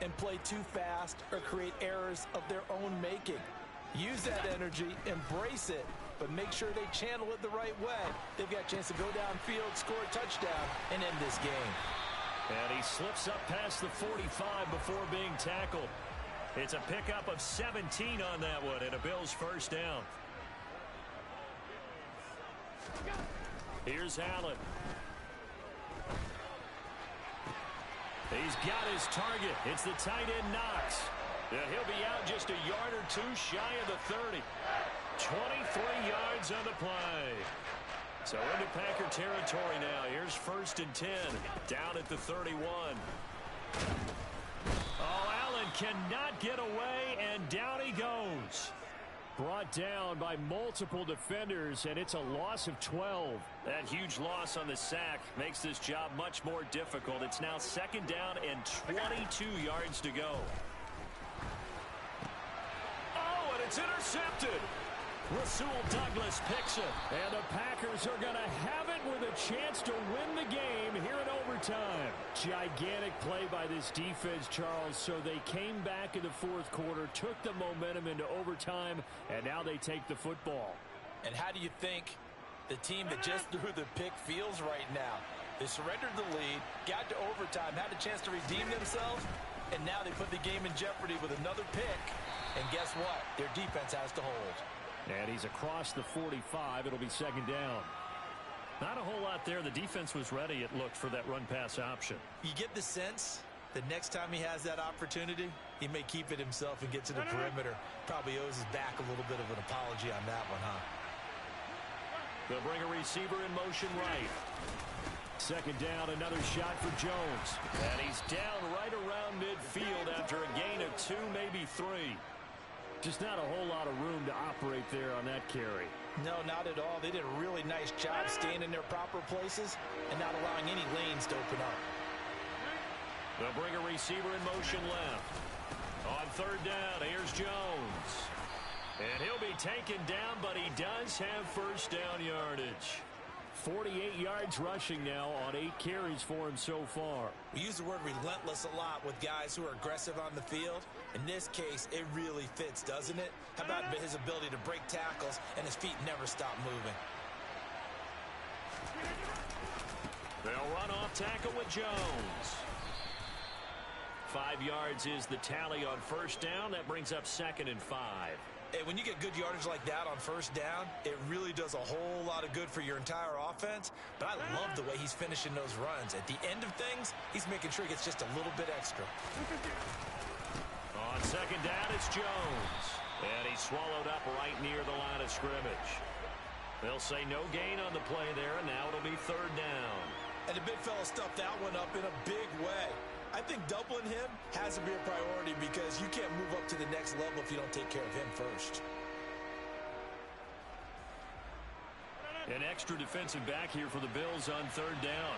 and play too fast or create errors of their own making. Use that energy, embrace it, but make sure they channel it the right way. They've got a chance to go downfield, score a touchdown, and end this game. And he slips up past the 45 before being tackled. It's a pickup of 17 on that one, and a Bills first down. Here's Allen. He's got his target. It's the tight end Knox. And he'll be out just a yard or 2 shy of the 30. 23 yards on the play. So into Packer territory now. Here's 1st and 10. Down at the 31. Oh, Allen cannot get away, and down he goes. Brought down by multiple defenders, and it's a loss of 12. That huge loss on the sack makes this job much more difficult. It's now 2nd down and 22 yards to go. Oh, and it's intercepted. Rasul Douglas picks it. And the Packers are going to have it with a chance to win the game here in overtime. Gigantic play by this defense, Charles. So they came back in the 4th quarter, took the momentum into overtime, and now they take the football. And how do you think the team that just threw the pick feels right now? They surrendered the lead, got to overtime, had a chance to redeem themselves, and now they put the game in jeopardy with another pick. And guess what? Their defense has to hold. And he's across the 45. It'll be 2nd down. Not a whole lot there. The defense was ready, it looked, for that run-pass option. You get the sense that next time he has that opportunity, he may keep it himself and get to the perimeter. Probably owes his back a little bit of an apology on that one, huh? They'll bring a receiver in motion right. 2nd down, another shot for Jones. And he's down right around midfield after a gain of 2, maybe 3. Just not a whole lot of room to operate there on that carry. No, not at all. They did a really nice job staying in their proper places and not allowing any lanes to open up. They'll bring a receiver in motion left. On 3rd down, here's Jones. And he'll be taken down, but he does have 1st down yardage. 48 yards rushing now on 8 carries for him so far. We use the word relentless a lot with guys who are aggressive on the field. In this case, it really fits, doesn't it? How about his ability to break tackles and his feet never stop moving? They'll run off tackle with Jones. 5 yards is the tally on 1st down. That brings up 2nd and 5. Hey, when you get good yardage like that on 1st down, it really does a whole lot of good for your entire offense. But I love the way he's finishing those runs. At the end of things, he's making sure he gets just a little bit extra. On 2nd down, it's Jones. And he's swallowed up right near the line of scrimmage. They'll say no gain on the play there, and now it'll be 3rd down. And the big fella stuffed that one up in a big way. I think doubling him has to be a priority because you can't move up to the next level if you don't take care of him first. An extra defensive back here for the Bills on 3rd down.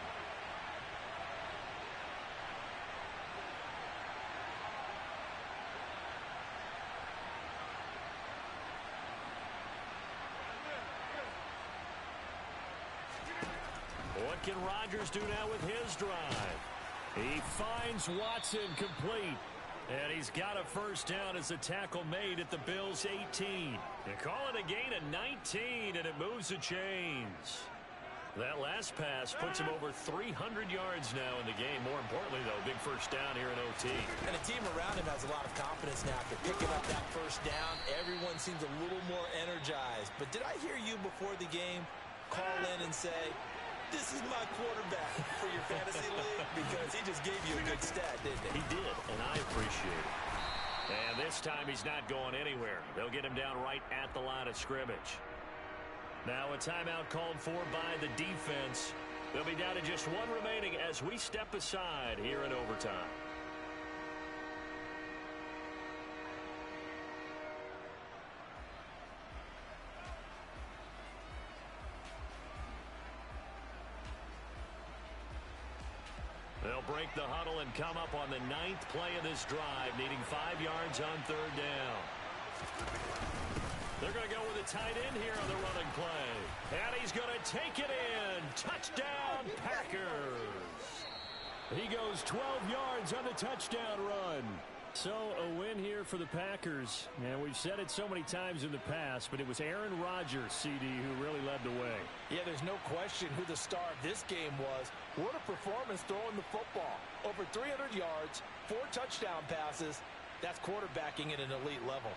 What can Rodgers do now with his drive? He finds Watson complete. And he's got a 1st down as a tackle made at the Bills' 18. They call it a gain of 19, and it moves the chains. That last pass puts him over 300 yards now in the game. More importantly, though, big 1st down here in OT. And the team around him has a lot of confidence now after picking up that 1st down. Everyone seems a little more energized. But did I hear you before the game call in and say, this is my quarterback for your fantasy league? Because he just gave you a good stat, didn't he? He did, and I appreciate it. And this time he's not going anywhere. They'll get him down right at the line of scrimmage. Now a timeout called for by the defense. They'll be down to just one remaining as we step aside here in overtime. They'll break the huddle and come up on the 9th play of this drive, needing 5 yards on 3rd down. They're going to go with a tight end here on the running play. And he's going to take it in. Touchdown, Packers. He goes 12 yards on the touchdown run. So a win here for the Packers. And we've said it so many times in the past, but it was Aaron Rodgers, CD, who really led the way. Yeah, there's no question who the star of this game was. What a performance throwing the football. Over 300 yards, 4 touchdown passes. That's quarterbacking at an elite level.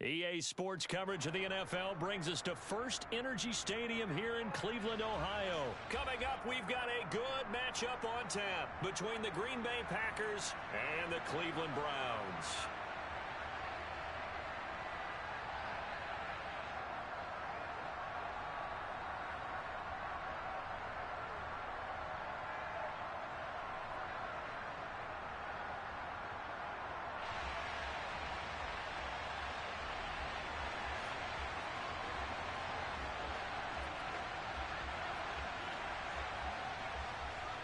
EA Sports coverage of the NFL brings us to First Energy Stadium here in Cleveland, Ohio. Coming up, we've got a good matchup on tap between the Green Bay Packers and the Cleveland Browns.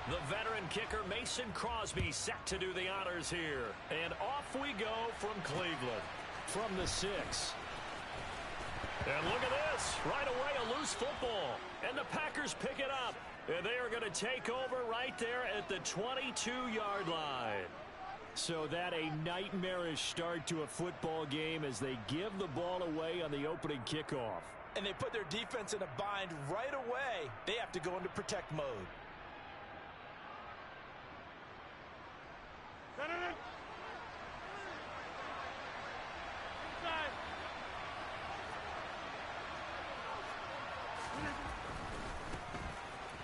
The veteran kicker Mason Crosby set to do the honors here. And off we go from Cleveland. From the 6. And look at this. Right away, a loose football. And the Packers pick it up. And they are going to take over right there at the 22-yard line. So that a nightmarish start to a football game as they give the ball away on the opening kickoff. And they put their defense in a bind right away. They have to go into protect mode.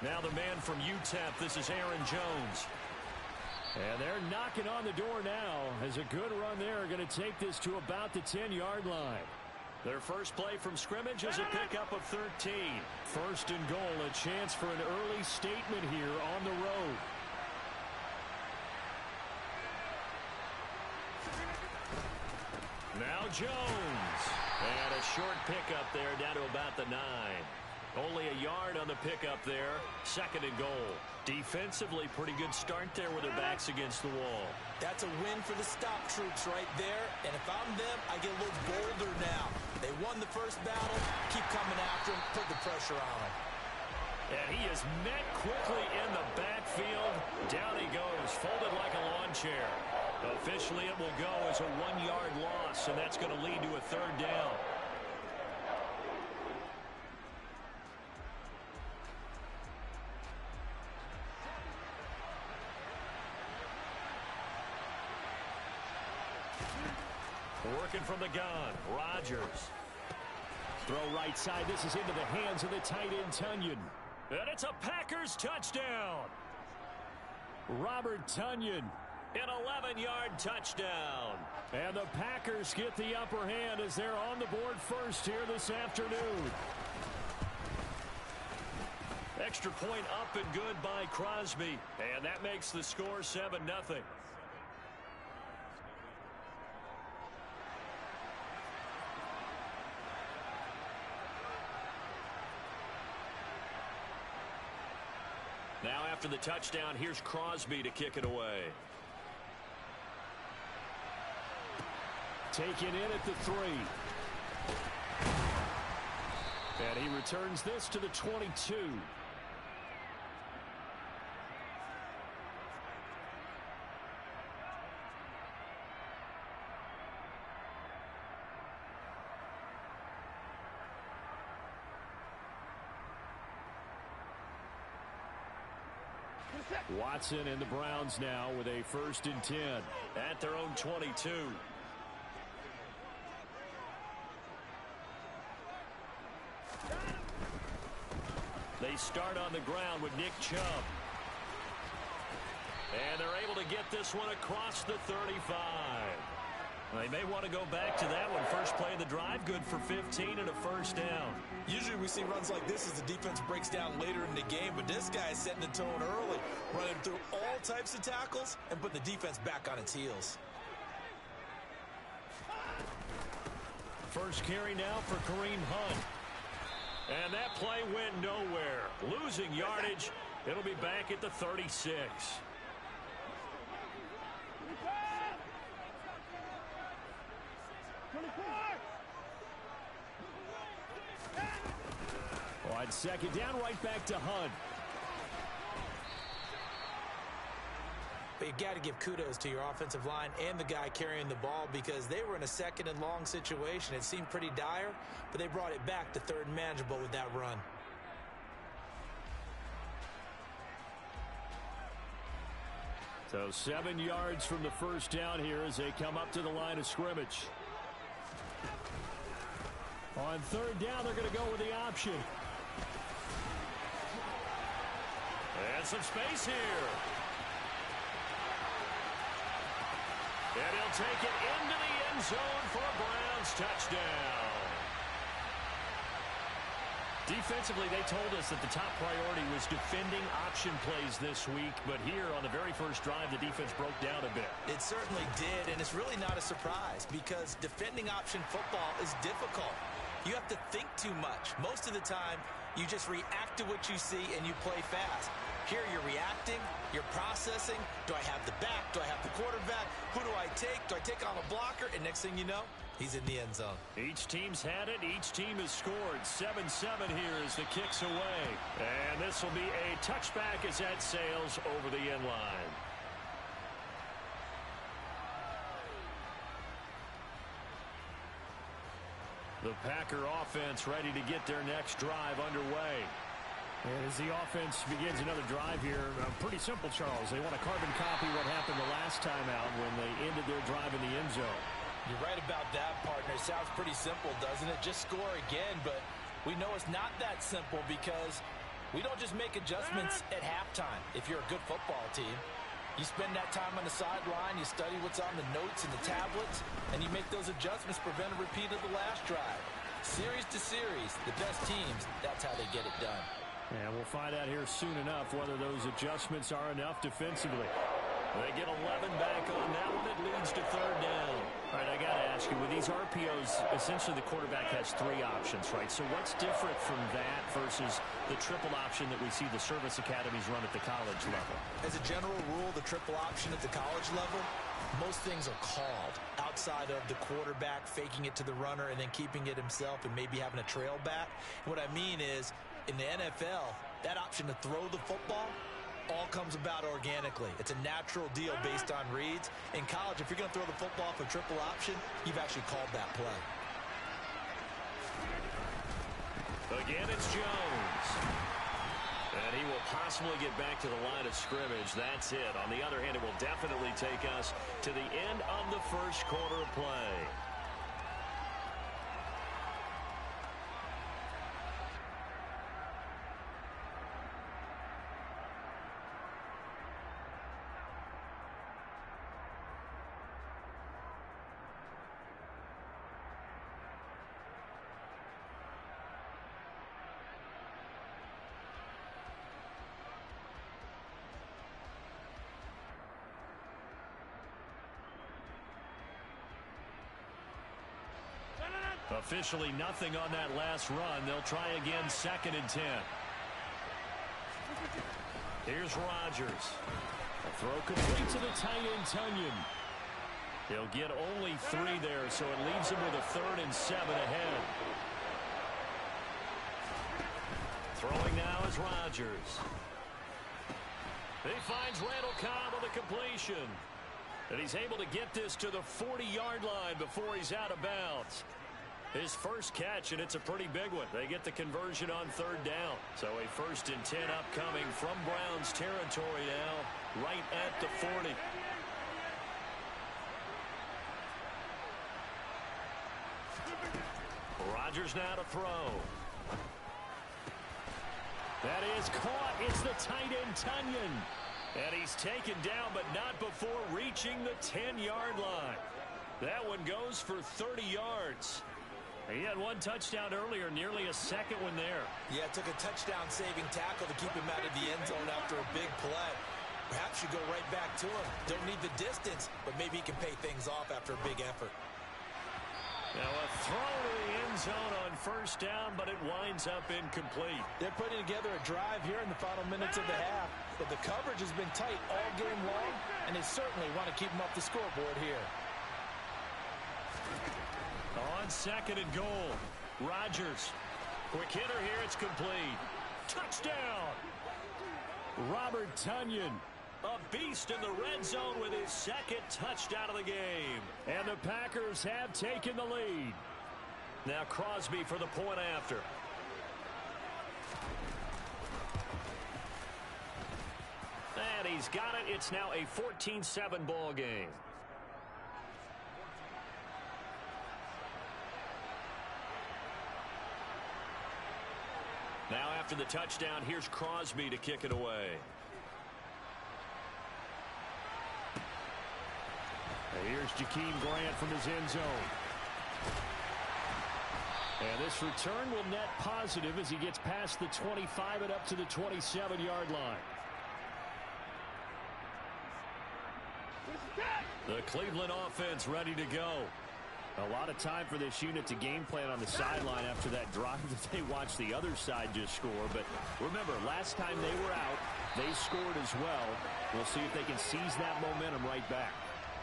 Now the man from UTEP, this is Aaron Jones. And they're knocking on the door now as a good run there are going to take this to about the 10-yard line. Their first play from scrimmage is a pickup of 13. First and goal, a chance for an early statement here on the road. Now Jones. And a short pickup there down to about the 9. Only a yard on the pickup there. Second and goal. Defensively, pretty good start there with their backs against the wall. That's a win for the stop troops right there. And if I'm them, I get a little bolder now. They won the first battle. Keep coming after them. Put the pressure on them. And he is met quickly in the backfield. Down he goes, folded like a lawn chair. Officially, it will go as a 1-yard loss, and that's going to lead to a third down. Working from the gun, Rodgers. Throw right side. This is into the hands of the tight end, Tonyan. And it's a Packers touchdown. Robert Tonyan, an 11-yard touchdown. And the Packers get the upper hand as they're on the board first here this afternoon. Extra point up and good by Crosby. And that makes the score 7-0. Now after the touchdown, here's Crosby to kick it away. Taken in at the 3. And he returns this to the 22. Watson and the Browns now with a 1st and 10 at their own 22. They start on the ground with Nick Chubb. And they're able to get this one across the 35. They may want to go back to that one. First play of the drive, good for 15 and a 1st down. Usually we see runs like this as the defense breaks down later in the game, but this guy is setting the tone early, running through all types of tackles and putting the defense back on its heels. First carry now for Kareem Hunt. And that play went nowhere. Losing yardage. It'll be back at the 36. On 2nd down, right back to Hunt. But you got to give kudos to your offensive line and the guy carrying the ball because they were in a 2nd and long situation. It seemed pretty dire, but they brought it back to 3rd and manageable with that run. So 7 yards from the 1st down here as they come up to the line of scrimmage. On 3rd down, they're going to go with the option. And some space here. And he'll take it into the end zone for a Browns touchdown. Defensively, they told us that the top priority was defending option plays this week. But here on the very first drive, the defense broke down a bit. It certainly did, and it's really not a surprise because defending option football is difficult. You have to think too much. Most of the time, you just react to what you see and you play fast. Here you're reacting, you're processing. Do I have the back? Do I have the quarterback? Who do I take? Do I take on a blocker? And next thing you know, he's in the end zone. Each team's had it. Each team has scored. 7-7 here as the kick's away. And this will be a touchback as that sails over the end line. The Packer offense ready to get their next drive underway. And as the offense begins another drive here, pretty simple, Charles. They want to carbon copy what happened the last time out when they ended their drive in the end zone. You're right about that, partner. Sounds pretty simple, doesn't it? Just score again, but we know it's not that simple because we don't just make adjustments at halftime if you're a good football team. You spend that time on the sideline, you study what's on the notes and the tablets, and you make those adjustments, prevent a repeat of the last drive. Series to series, the best teams, that's how they get it done. And we'll find out here soon enough whether those adjustments are enough defensively. They get 11 back on that one. It leads to 3rd down. All right, I got to ask you, with these RPOs, essentially the quarterback has 3 options, right? So what's different from that versus the triple option that we see the service academies run at the college level? As a general rule, the triple option at the college level, most things are called outside of the quarterback faking it to the runner and then keeping it himself and maybe having a trail back. What I mean is, in the NFL, that option to throw the football, all comes about organically. It's a natural deal based on reads. In college, if you're going to throw the football for triple option, you've actually called that play. Again, it's Jones. And he will possibly get back to the line of scrimmage. That's it. On the other hand, it will definitely take us to the end of the first quarter of play. Officially nothing on that last run. They'll try again, 2nd and 10. Here's Rodgers. A throw complete to the tight end, Tunyon. He'll get only 3 there, so it leaves him with a 3rd and 7 ahead. Throwing now is Rodgers. He finds Randall Cobb on the completion. And he's able to get this to the 40-yard line before he's out of bounds. His first catch, and it's a pretty big one. They get the conversion on 3rd down. So a 1st and 10 upcoming from Browns territory now, right at the 40. Rodgers now to throw. That is caught. It's the tight end, Tunyon. And he's taken down, but not before reaching the 10-yard line. That one goes for 30 yards. He had 1 touchdown earlier, nearly a 2nd one there. Yeah, it took a touchdown-saving tackle to keep him out of the end zone after a big play. Perhaps you go right back to him. Don't need the distance, but maybe he can pay things off after a big effort. Now a throw to the end zone on 1st down, but it winds up incomplete. They're putting together a drive here in the final minutes of the half, but the coverage has been tight all game long, and they certainly want to keep them off the scoreboard here. On 2nd and goal, Rodgers. Quick hitter here, it's complete. Touchdown! Robert Tunyon, a beast in the red zone with his 2nd touchdown of the game. And the Packers have taken the lead. Now Crosby for the point after. And he's got it. It's now a 14-7 ball game. Now after the touchdown, here's Crosby to kick it away. Here's Jakeem Grant from his end zone. And this return will net positive as he gets past the 25 and up to the 27-yard line. The Cleveland offense ready to go. A lot of time for this unit to game plan on the sideline after that drive that they watched the other side just score. But remember, last time they were out, they scored as well. We'll see if they can seize that momentum right back.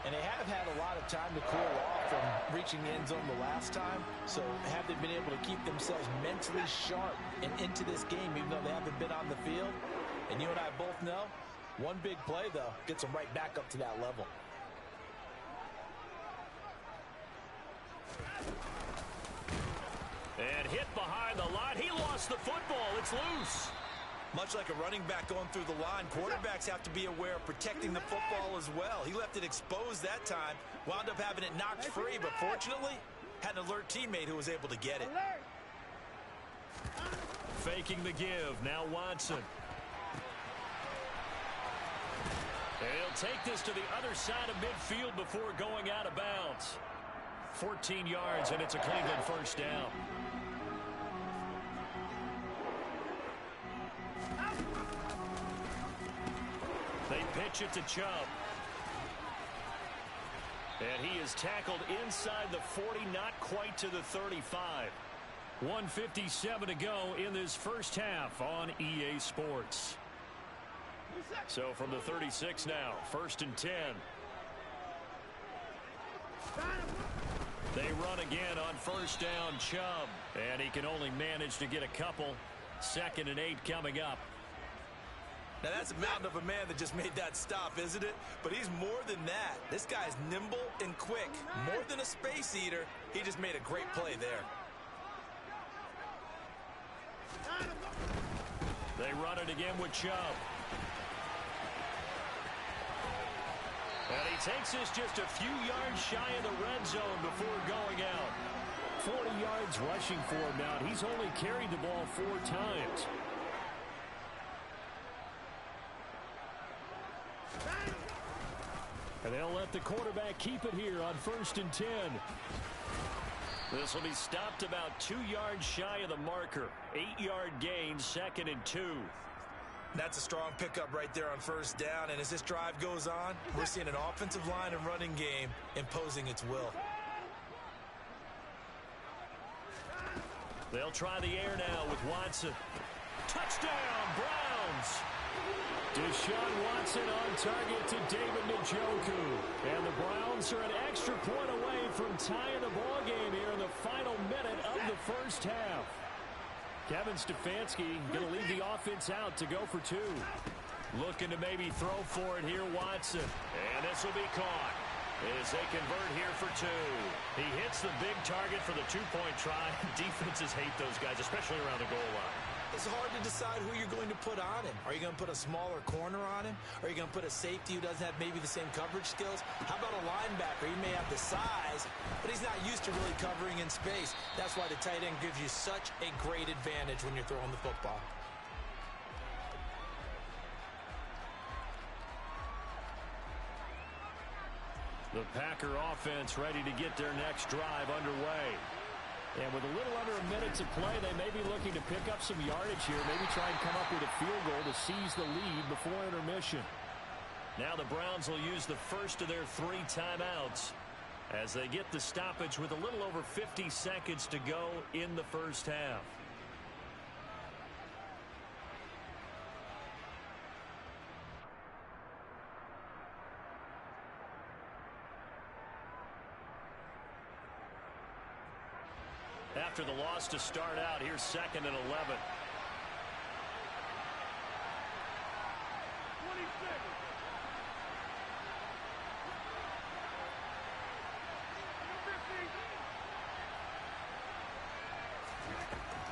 And they have had a lot of time to cool off from reaching the end zone the last time. So have they been able to keep themselves mentally sharp and into this game, even though they haven't been on the field? And you and I both know, one big play, though, gets them right back up to that level. And hit behind the line. He lost the football. It's loose. Much like a running back going through the line, quarterbacks have to be aware of protecting the football as well. He left it exposed that time, wound up having it knocked free, but fortunately, had an alert teammate who was able to get it. Faking the give. Now Watson. And he'll take this to the other side of midfield before going out of bounds. 14 yards, and it's a Cleveland 1st down. They pitch it to Chubb. And he is tackled inside the 40, not quite to the 35. 1:57 to go in this first half on EA Sports. So from the 36 now, 1st and 10. They run again on 1st down, Chubb. And he can only manage to get a couple. 2nd and 8 coming up. Now, that's a mountain of a man that just made that stop, isn't it? But he's more than that. This guy's nimble and quick. More than a space eater, he just made a great play there. They run it again with Chubb. And he takes this just a few yards shy of the red zone before going out. 40 yards rushing for him now. He's only carried the ball 4 times. And they'll let the quarterback keep it here on 1st and 10. This will be stopped about 2 yards shy of the marker. 8-yard gain, 2nd and 2. That's a strong pickup right there on 1st down. And as this drive goes on, we're seeing an offensive line and running game imposing its will. They'll try the air now with Watson. Touchdown, Browns! Deshaun Watson on target to David Njoku. And the Browns are an extra point away from tying the ball game here in the final minute of the 1st half. Kevin Stefanski going to leave the offense out to go for 2. Looking to maybe throw for it here, Watson. And this will be caught as they convert here for 2. He hits the big target for the 2-point try. Defenses hate those guys, especially around the goal line. It's hard to decide who you're going to put on him. Are you going to put a smaller corner on him? Are you going to put a safety who doesn't have maybe the same coverage skills? How about a linebacker? He may have the size, but he's not used to really covering in space. That's why the tight end gives you such a great advantage when you're throwing the football. The Packer offense ready to get their next drive underway. And with a little under a minute to play, they may be looking to pick up some yardage here. Maybe try and come up with a field goal to seize the lead before intermission. Now the Browns will use the first of their 3 timeouts as they get the stoppage with a little over 50 seconds to go in the 1st half. After the loss to start out, here's 2nd and 11. 26.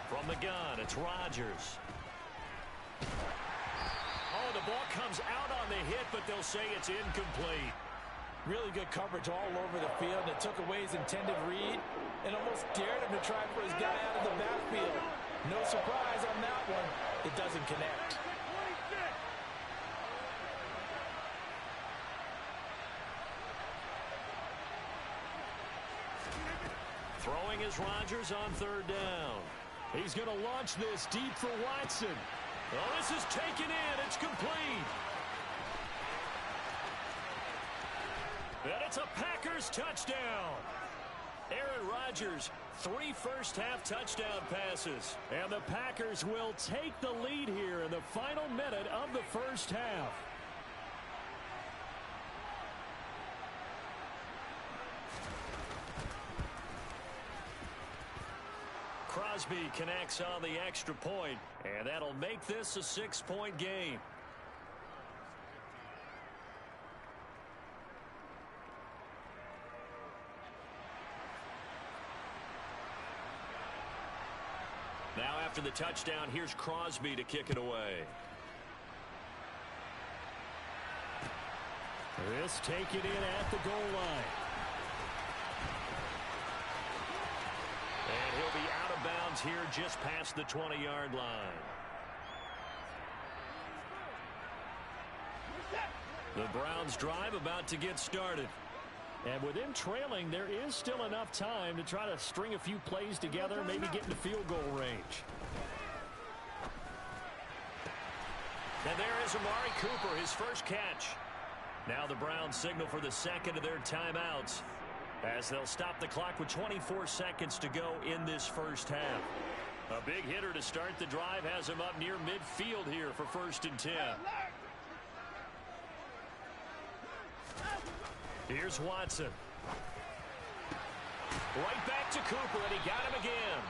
From the gun, it's Rodgers. Oh, the ball comes out on the hit, but they'll say it's incomplete. Really good coverage all over the field. It took away his intended read and almost dared him to try for his guy out of the backfield. No surprise on that one. It doesn't connect. 26. Throwing is Rodgers on 3rd down. He's going to launch this deep for Watson. Oh, this is taken in. It's complete. And it's a Packers touchdown. Aaron Rodgers, 3 first-half touchdown passes. And the Packers will take the lead here in the final minute of the 1st half. Crosby connects on the extra point, and that'll make this a 6-point game. Now after the touchdown, here's Crosby to kick it away. This taken in at the goal line. And he'll be out of bounds here just past the 20-yard line. The Browns drive about to get started. And with them trailing, there is still enough time to try to string a few plays together, maybe get into field goal range. And there is Amari Cooper, his first catch. Now the Browns signal for the 2nd of their timeouts as they'll stop the clock with 24 seconds to go in this 1st half. A big hitter to start the drive has him up near midfield here for 1st and 10. Here's Watson. Right back to Cooper, and he got him again.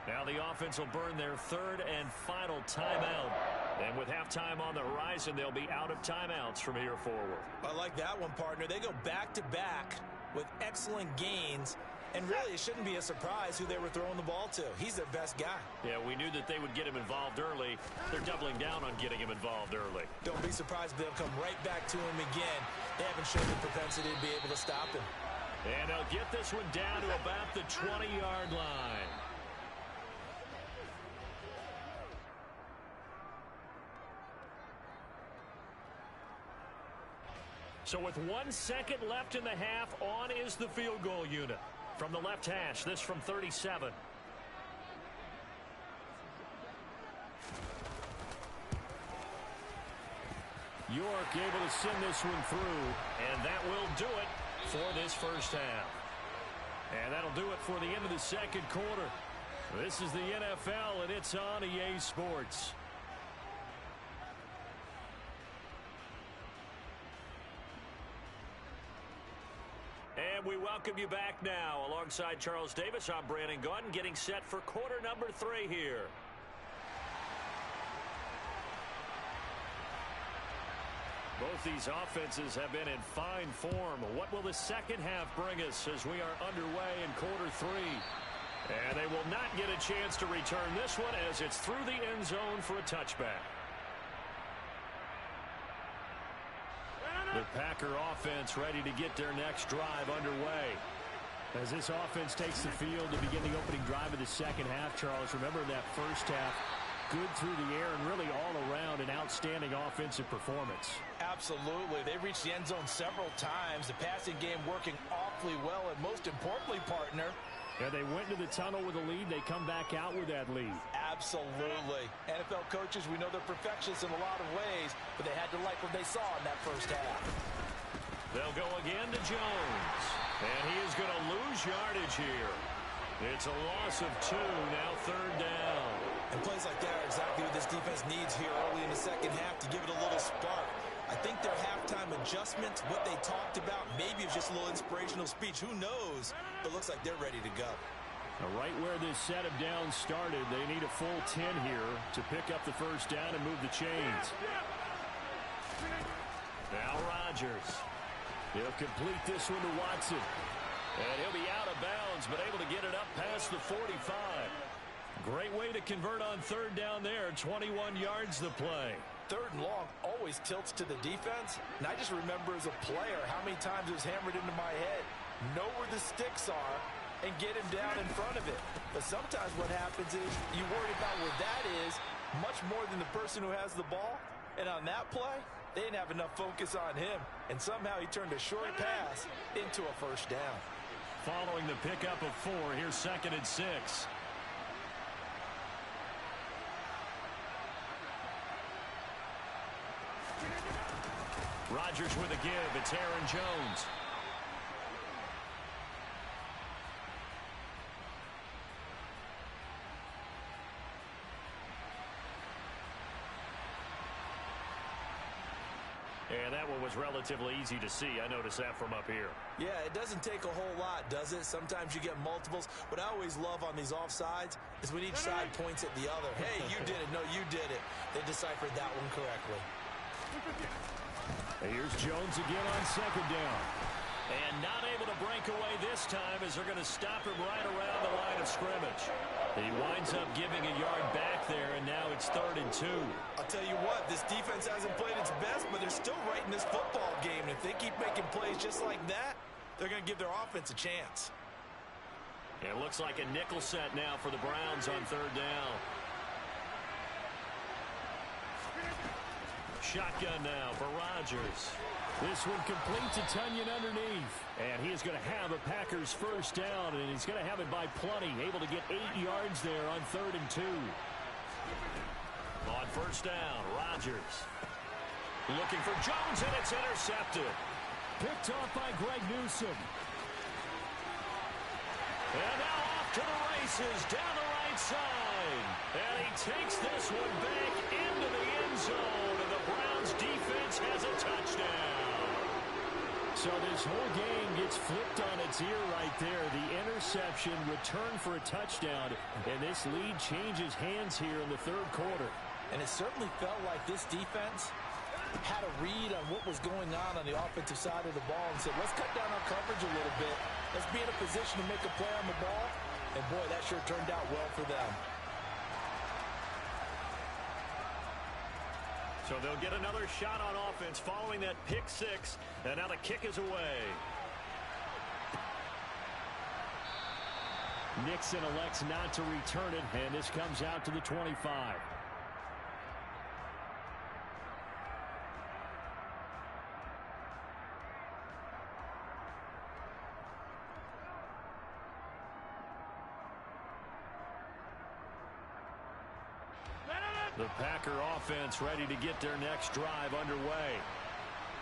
Now the offense will burn their 3rd and final timeout. And with halftime on the horizon, they'll be out of timeouts from here forward. I like that one, partner. They go back-to-back with excellent gains. And really, it shouldn't be a surprise who they were throwing the ball to. He's their best guy. Yeah, we knew that they would get him involved early. They're doubling down on getting him involved early. Don't be surprised if they'll come right back to him again. They haven't shown the propensity to be able to stop him. And they'll get this one down to about the 20-yard line. So with 1 second left in the half, on is the field goal unit. From the left hash, this from 37. York able to send this one through, and that will do it for this first half. And that'll do it for the end of the second quarter. This is the NFL, and it's on EA Sports. And we welcome you back now. Alongside Charles Davis, I'm Brandon Gaudin, getting set for quarter number 3 here. Both these offenses have been in fine form. What will the second half bring us as we are underway in quarter 3? And they will not get a chance to return this one as it's through the end zone for a touchback. The Packer offense ready to get their next drive underway. As this offense takes the field to begin the opening drive of the second half, Charles, remember that first half, good through the air and really all around an outstanding offensive performance. Absolutely. They reached the end zone several times. The passing game working awfully well, and most importantly, partner, yeah, they went to the tunnel with a lead. They come back out with that lead. Absolutely. NFL coaches, we know they're perfectionists in a lot of ways, but they had to like what they saw in that first half. They'll go again to Jones. And he is going to lose yardage here. It's a loss of 2, now third down. And plays like that are exactly what this defense needs here early in the second half to give it a little spark. I think their halftime adjustments, what they talked about, maybe it's just a little inspirational speech. Who knows? But it looks like they're ready to go. Now, right where this set of downs started, they need a full 10 here to pick up the first down and move the chains. Now Rodgers. He'll complete this one to Watson. And he'll be out of bounds, but able to get it up past the 45. Great way to convert on third down there. 21 yards the play. Third and long always tilts to the defense. And I just remember as a player how many times it was hammered into my head. Know where the sticks are and get him down in front of it. But sometimes what happens is you worry about where that is much more than the person who has the ball. And on that play, they didn't have enough focus on him. And somehow he turned a short pass into a first down. Following the pickup of 4, here's 2nd and 6. Rodgers with a give. It's Aaron Jones. And that one was relatively easy to see. I noticed that from up here. Yeah, it doesn't take a whole lot, does it? Sometimes you get multiples. What I always love on these offsides is when each side points at the other. Hey, you did it. No, you did it. They deciphered that one correctly. Here's Jones again on 2nd down. And not able to break away this time as they're going to stop him right around the line of scrimmage. He winds up giving a yard back there, and now it's 3rd and 2. I'll tell you what, this defense hasn't played its best, but they're still right in this football game. And if they keep making plays just like that, they're going to give their offense a chance. It looks like a nickel set now for the Browns on 3rd down. Shotgun now for Rodgers. This one completes a Tunyon underneath. And he is going to have a Packers first down, and he's going to have it by plenty. Able to get 8 yards there on 3rd and 2. On first down, Rodgers. Looking for Jones, and it's intercepted. Picked off by Greg Newsome. And now off to the races down the right side. And he takes this one back into the end zone. And the Browns defense has a touchdown. So this whole game gets flipped on its ear right there. The interception, return for a touchdown. And this lead changes hands here in the 3rd quarter. And it certainly felt like this defense had a read on what was going on the offensive side of the ball and said, let's cut down our coverage a little bit. Let's be in a position to make a play on the ball. And, boy, that sure turned out well for them. So they'll get another shot on offense following that pick six. And now the kick is away. Nixon elects not to return it, and this comes out to the 25. The Packer offense ready to get their next drive underway.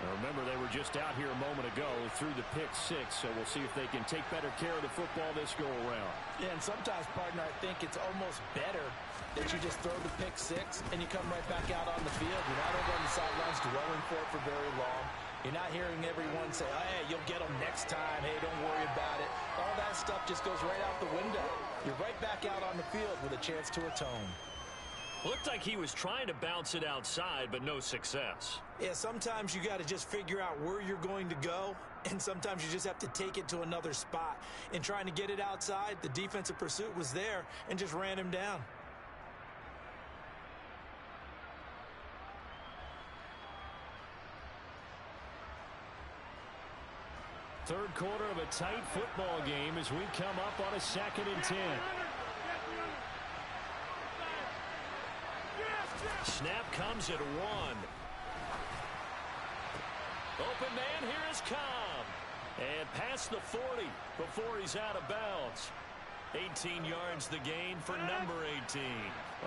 Now remember, they were just out here a moment ago through the pick six, so we'll see if they can take better care of the football this go-around. Yeah, and sometimes, partner, I think it's almost better that you just throw the pick six and you come right back out on the field. You're not over on the sidelines dwelling for it for very long. You're not hearing everyone say, oh, hey, you'll get them next time. Hey, don't worry about it. All that stuff just goes right out the window. You're right back out on the field with a chance to atone. Looked like he was trying to bounce it outside, but no success. Yeah, sometimes you got to just figure out where you're going to go, and sometimes you just have to take it to another spot. In trying to get it outside, the defensive pursuit was there and just ran him down. Third quarter of a tight football game as we come up on a 2nd and 10. Snap comes at 1. Open man, here is Cobb. And past the 40 before he's out of bounds. 18 yards the gain for number 18.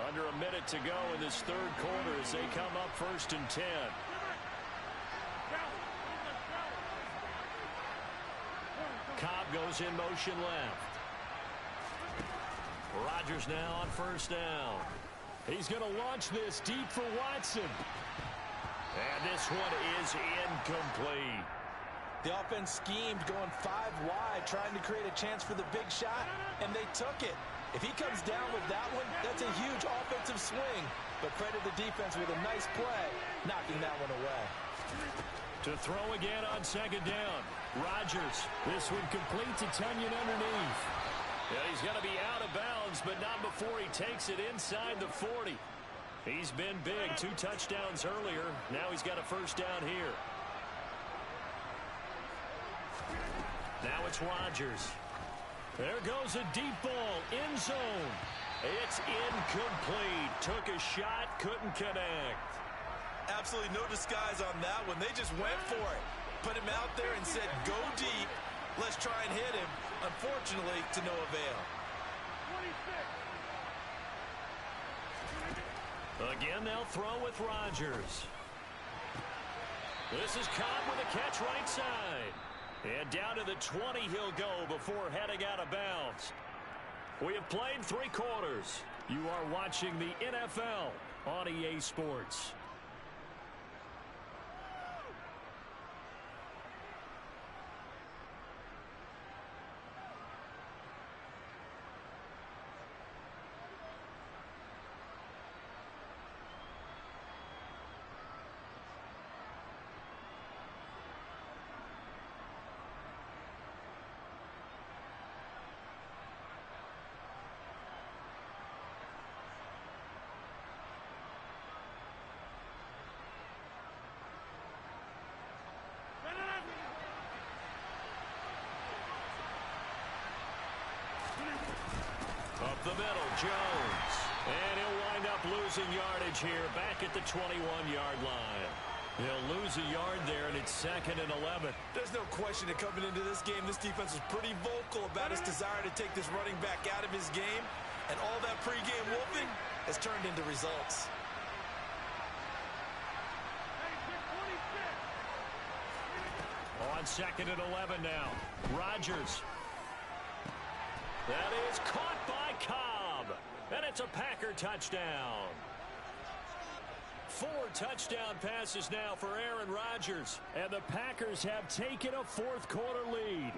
Under a minute to go in this third quarter as they come up 1st and 10. Cobb goes in motion left. Rodgers now on 1st down. He's going to launch this deep for Watson. And this one is incomplete. The offense schemed going 5 wide, trying to create a chance for the big shot, and they took it. If he comes down with that one, that's a huge offensive swing. But credit the defense with a nice play, knocking that one away. To throw again on 2nd down. Rodgers. This one complete to Tunyon underneath. Yeah, he's going to be out of bounds, but not before he takes it inside the 40. He's been big. 2 touchdowns earlier. Now he's got a 1st down here. Now it's Rodgers. There goes a deep ball. End zone. It's incomplete. Took a shot, couldn't connect. Absolutely no disguise on that one. They just went for it. Put him out there and said, go deep. Let's try and hit him. Unfortunately, to no avail. Again, they'll throw with Rodgers. This is Cobb with a catch right side. And down to the 20 he'll go before heading out of bounds. We have played 3 quarters. You are watching the NFL on EA Sports. Up the middle, Jones. And he'll wind up losing yardage here back at the 21-yard line. He'll lose a yard there, and it's 2nd and 11. There's no question that coming into this game, this defense was pretty vocal about its desire to take this running back out of his game. And all that pregame wolfing has turned into results. On 2nd and 11 now. Rodgers. That is caught by Cobb. And it's a Packer touchdown. 4 touchdown passes now for Aaron Rodgers. And the Packers have taken a 4th quarter lead.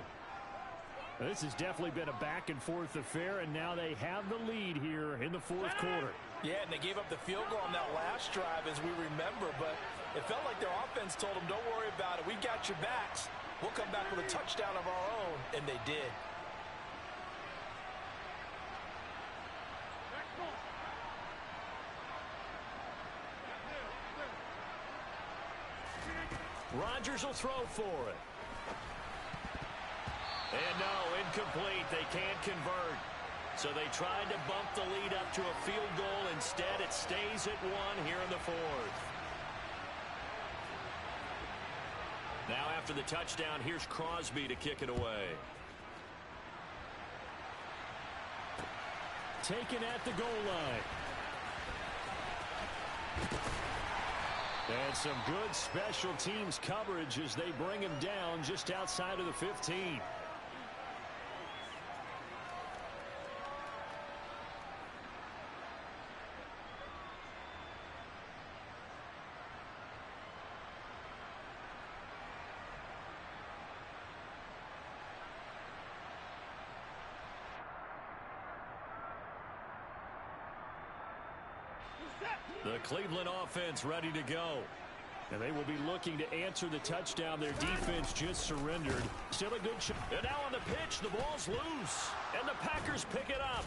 This has definitely been a back-and-forth affair, and now they have the lead here in the fourth quarter. Yeah, and they gave up the field goal on that last drive, as we remember, but it felt like their offense told them, don't worry about it. We got your backs. We'll come back with a touchdown of our own, and they did. Rodgers will throw for it. And no, incomplete. They can't convert. So they tried to bump the lead up to a field goal. Instead, it stays at 1 here in the fourth. Now after the touchdown, here's Crosby to kick it away. Taken at the goal line. And some good special teams coverage as they bring him down just outside of the 15. The Cleveland offense ready to go. And they will be looking to answer the touchdown their defense just surrendered. Still a good shot. And now on the pitch, the ball's loose. And the Packers pick it up.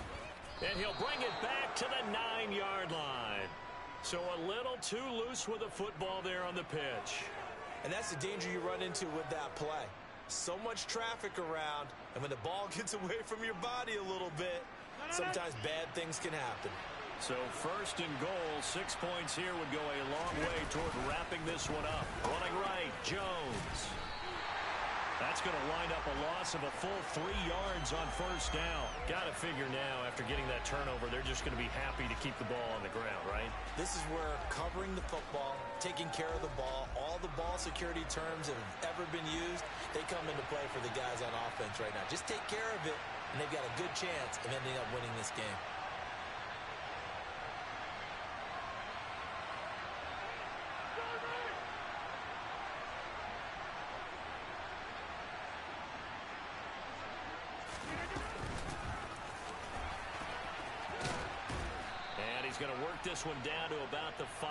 And he'll bring it back to the 9-yard line. So a little too loose with the football there on the pitch. And that's the danger you run into with that play. So much traffic around, and when the ball gets away from your body a little bit, sometimes bad things can happen. So first and goal, 6 points here would go a long way toward wrapping this one up. Running right, Jones. That's going to wind up a loss of a full 3 yards on first down. Got to figure now, after getting that turnover, they're just going to be happy to keep the ball on the ground, right? This is where covering the football, taking care of the ball, all the ball security terms that have ever been used, they come into play for the guys on offense right now. Just take care of it, and they've got a good chance of ending up winning this game. Going to work this one down to about the 5.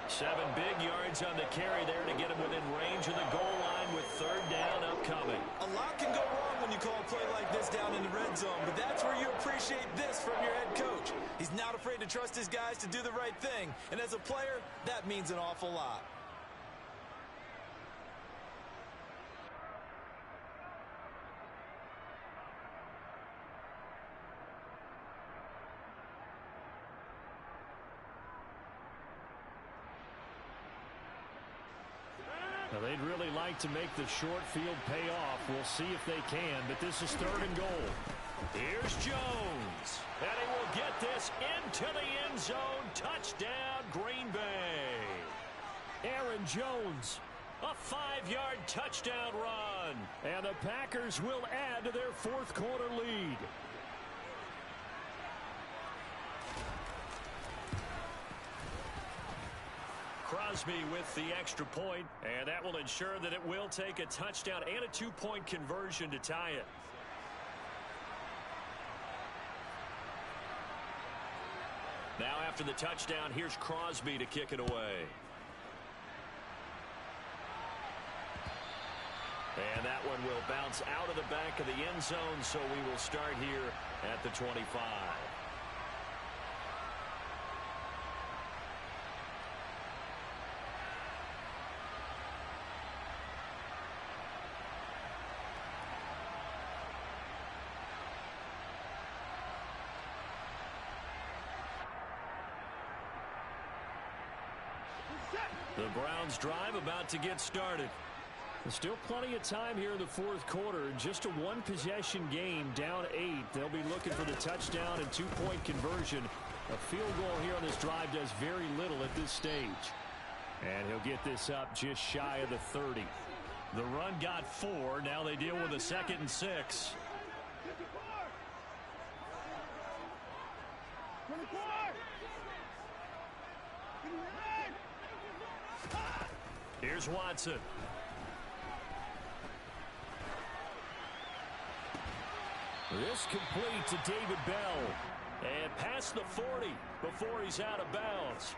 7 big yards on the carry there to get him within range of the goal line with third down upcoming. A lot can go wrong when you call a play like this down in the red zone, but that's where you appreciate this from your head coach. He's not afraid to trust his guys to do the right thing, and as a player, that means an awful lot. Now, they'd really like to make the short field pay off. We'll see if they can, but this is third and goal. Here's Jones. And he will get this into the end zone. Touchdown, Green Bay. Aaron Jones. A 5-yard touchdown run. And the Packers will add to their fourth quarter lead. Crosby with the extra point, and that will ensure that it will take a touchdown and a 2-point conversion to tie it. Now after the touchdown, here's Crosby to kick it away. And that one will bounce out of the back of the end zone, so we will start here at the 25. The Browns drive about to get started. There's still plenty of time here in the fourth quarter. Just a one-possession game, down 8. They'll be looking for the touchdown and 2-point conversion. A field goal here on this drive does very little at this stage. And he'll get this up just shy of the 30. The run got 4. Now they deal with a 2nd and 6. Here's Watson. This complete to David Bell. And past the 40 before he's out of bounds.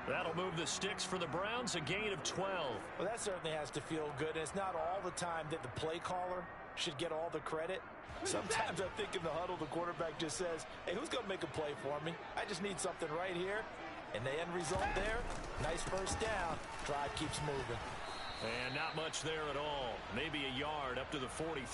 That'll move the sticks for the Browns, a gain of 12. Well, that certainly has to feel good. And it's not all the time that the play caller should get all the credit. Sometimes I think in the huddle, the quarterback just says, hey, who's going to make a play for me? I just need something right here. And the end result there, nice first down. Drive keeps moving. And not much there at all. Maybe a yard up to the 43.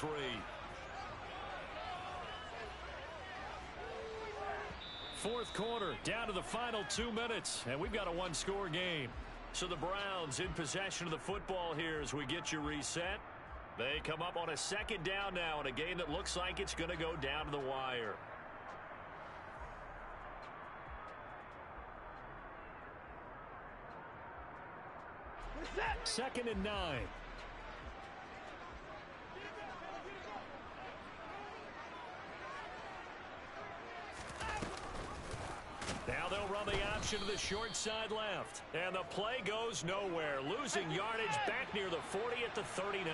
Fourth quarter, down to the final 2 minutes, and we've got a one-score game. So the Browns in possession of the football here as we get you reset. They come up on a second down now in a game that looks like it's going to go down to the wire. Second and 9. Now they'll run the option to the short side left. And the play goes nowhere. Losing yardage back near the 40 at the 39.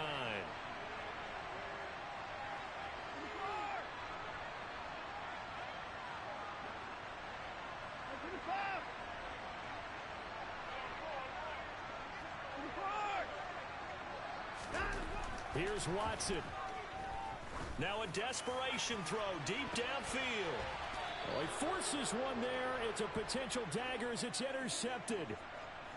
Here's Watson. Now a desperation throw deep downfield. Well, he forces one there. It's a potential dagger as it's intercepted.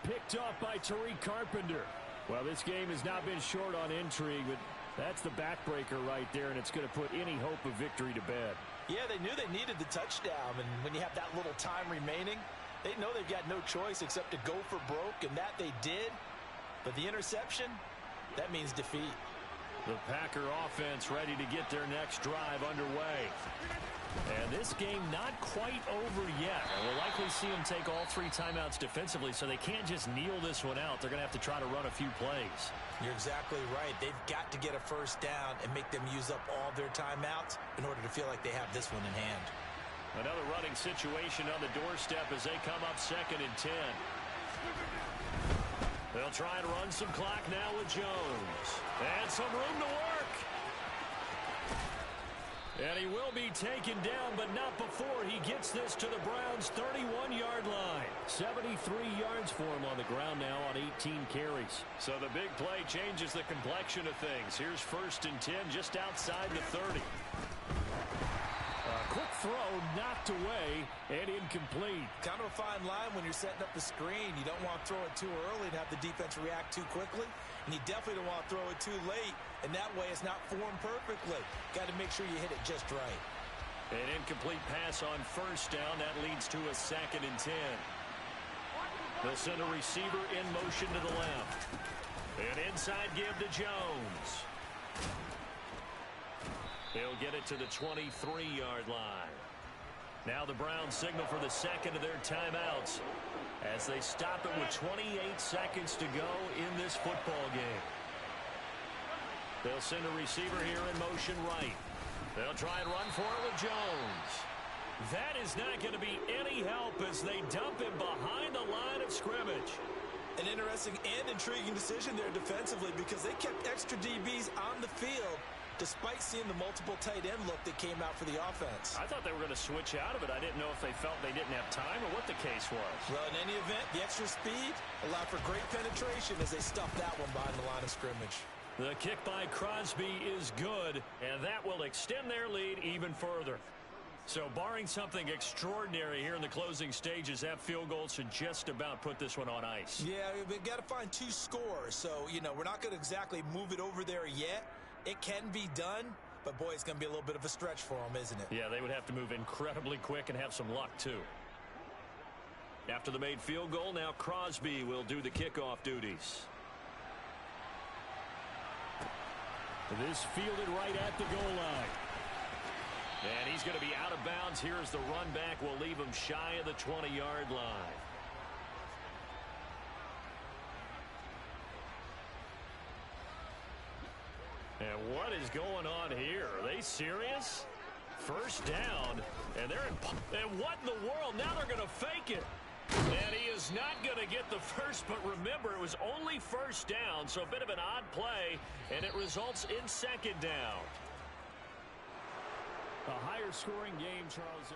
Picked off by Tariq Carpenter. Well, this game has not been short on intrigue, but that's the backbreaker right there, and it's going to put any hope of victory to bed. Yeah, they knew they needed the touchdown, and when you have that little time remaining, they know they've got no choice except to go for broke, and that they did. But the interception, that means defeat. The Packer offense ready to get their next drive underway. And this game not quite over yet. And we'll likely see them take all 3 timeouts defensively, so they can't just kneel this one out. They're going to have to try to run a few plays. You're exactly right. They've got to get a first down and make them use up all their timeouts in order to feel like they have this one in hand. Another running situation on the doorstep as they come up second and 10. They'll try and run some clock now with Jones. And some room to work. And he will be taken down, but not before he gets this to the Browns' 31-yard line. 73 yards for him on the ground now on 18 carries. So the big play changes the complexion of things. Here's first and 10 just outside the 30. Quick throw knocked away and incomplete. Kind of a fine line when you're setting up the screen. You don't want to throw it too early and have the defense react too quickly. And you definitely don't want to throw it too late. And that way it's not formed perfectly. Got to make sure you hit it just right. An incomplete pass on first down. That leads to a second and 10. They'll send a receiver in motion to the left. An inside give to Jones. He'll get it to the 23-yard line. Now the Browns signal for the second of their timeouts as they stop it with 28 seconds to go in this football game. They'll send a receiver here in motion right. They'll try and run for it with Jones. That is not going to be any help as they dump him behind the line of scrimmage. An interesting and intriguing decision there defensively because they kept extra DBs on the field despite seeing the multiple tight end look that came out for the offense. I thought they were going to switch out of it. I didn't know if they felt they didn't have time or what the case was. Well, in any event, the extra speed allowed for great penetration as they stuffed that one behind the line of scrimmage. The kick by Crosby is good, and that will extend their lead even further. So barring something extraordinary here in the closing stages, that field goal should just about put this one on ice. Yeah, we've got to find 2 scores. So, we're not going to exactly move it over there yet. It can be done, but, boy, it's going to be a little bit of a stretch for them, isn't it? Yeah, they would have to move incredibly quick and have some luck, too. After the made field goal, now Crosby will do the kickoff duties. This fielded right at the goal line. And he's going to be out of bounds. Here as the run back will leave him shy of the 20-yard line. And what is going on here? Are they serious? First down, and they're in. And what in the world? Now they're going to fake it. And he is not going to get the first, but remember, it was only first down, so a bit of an odd play, and it results in second down. A higher scoring game, Charles.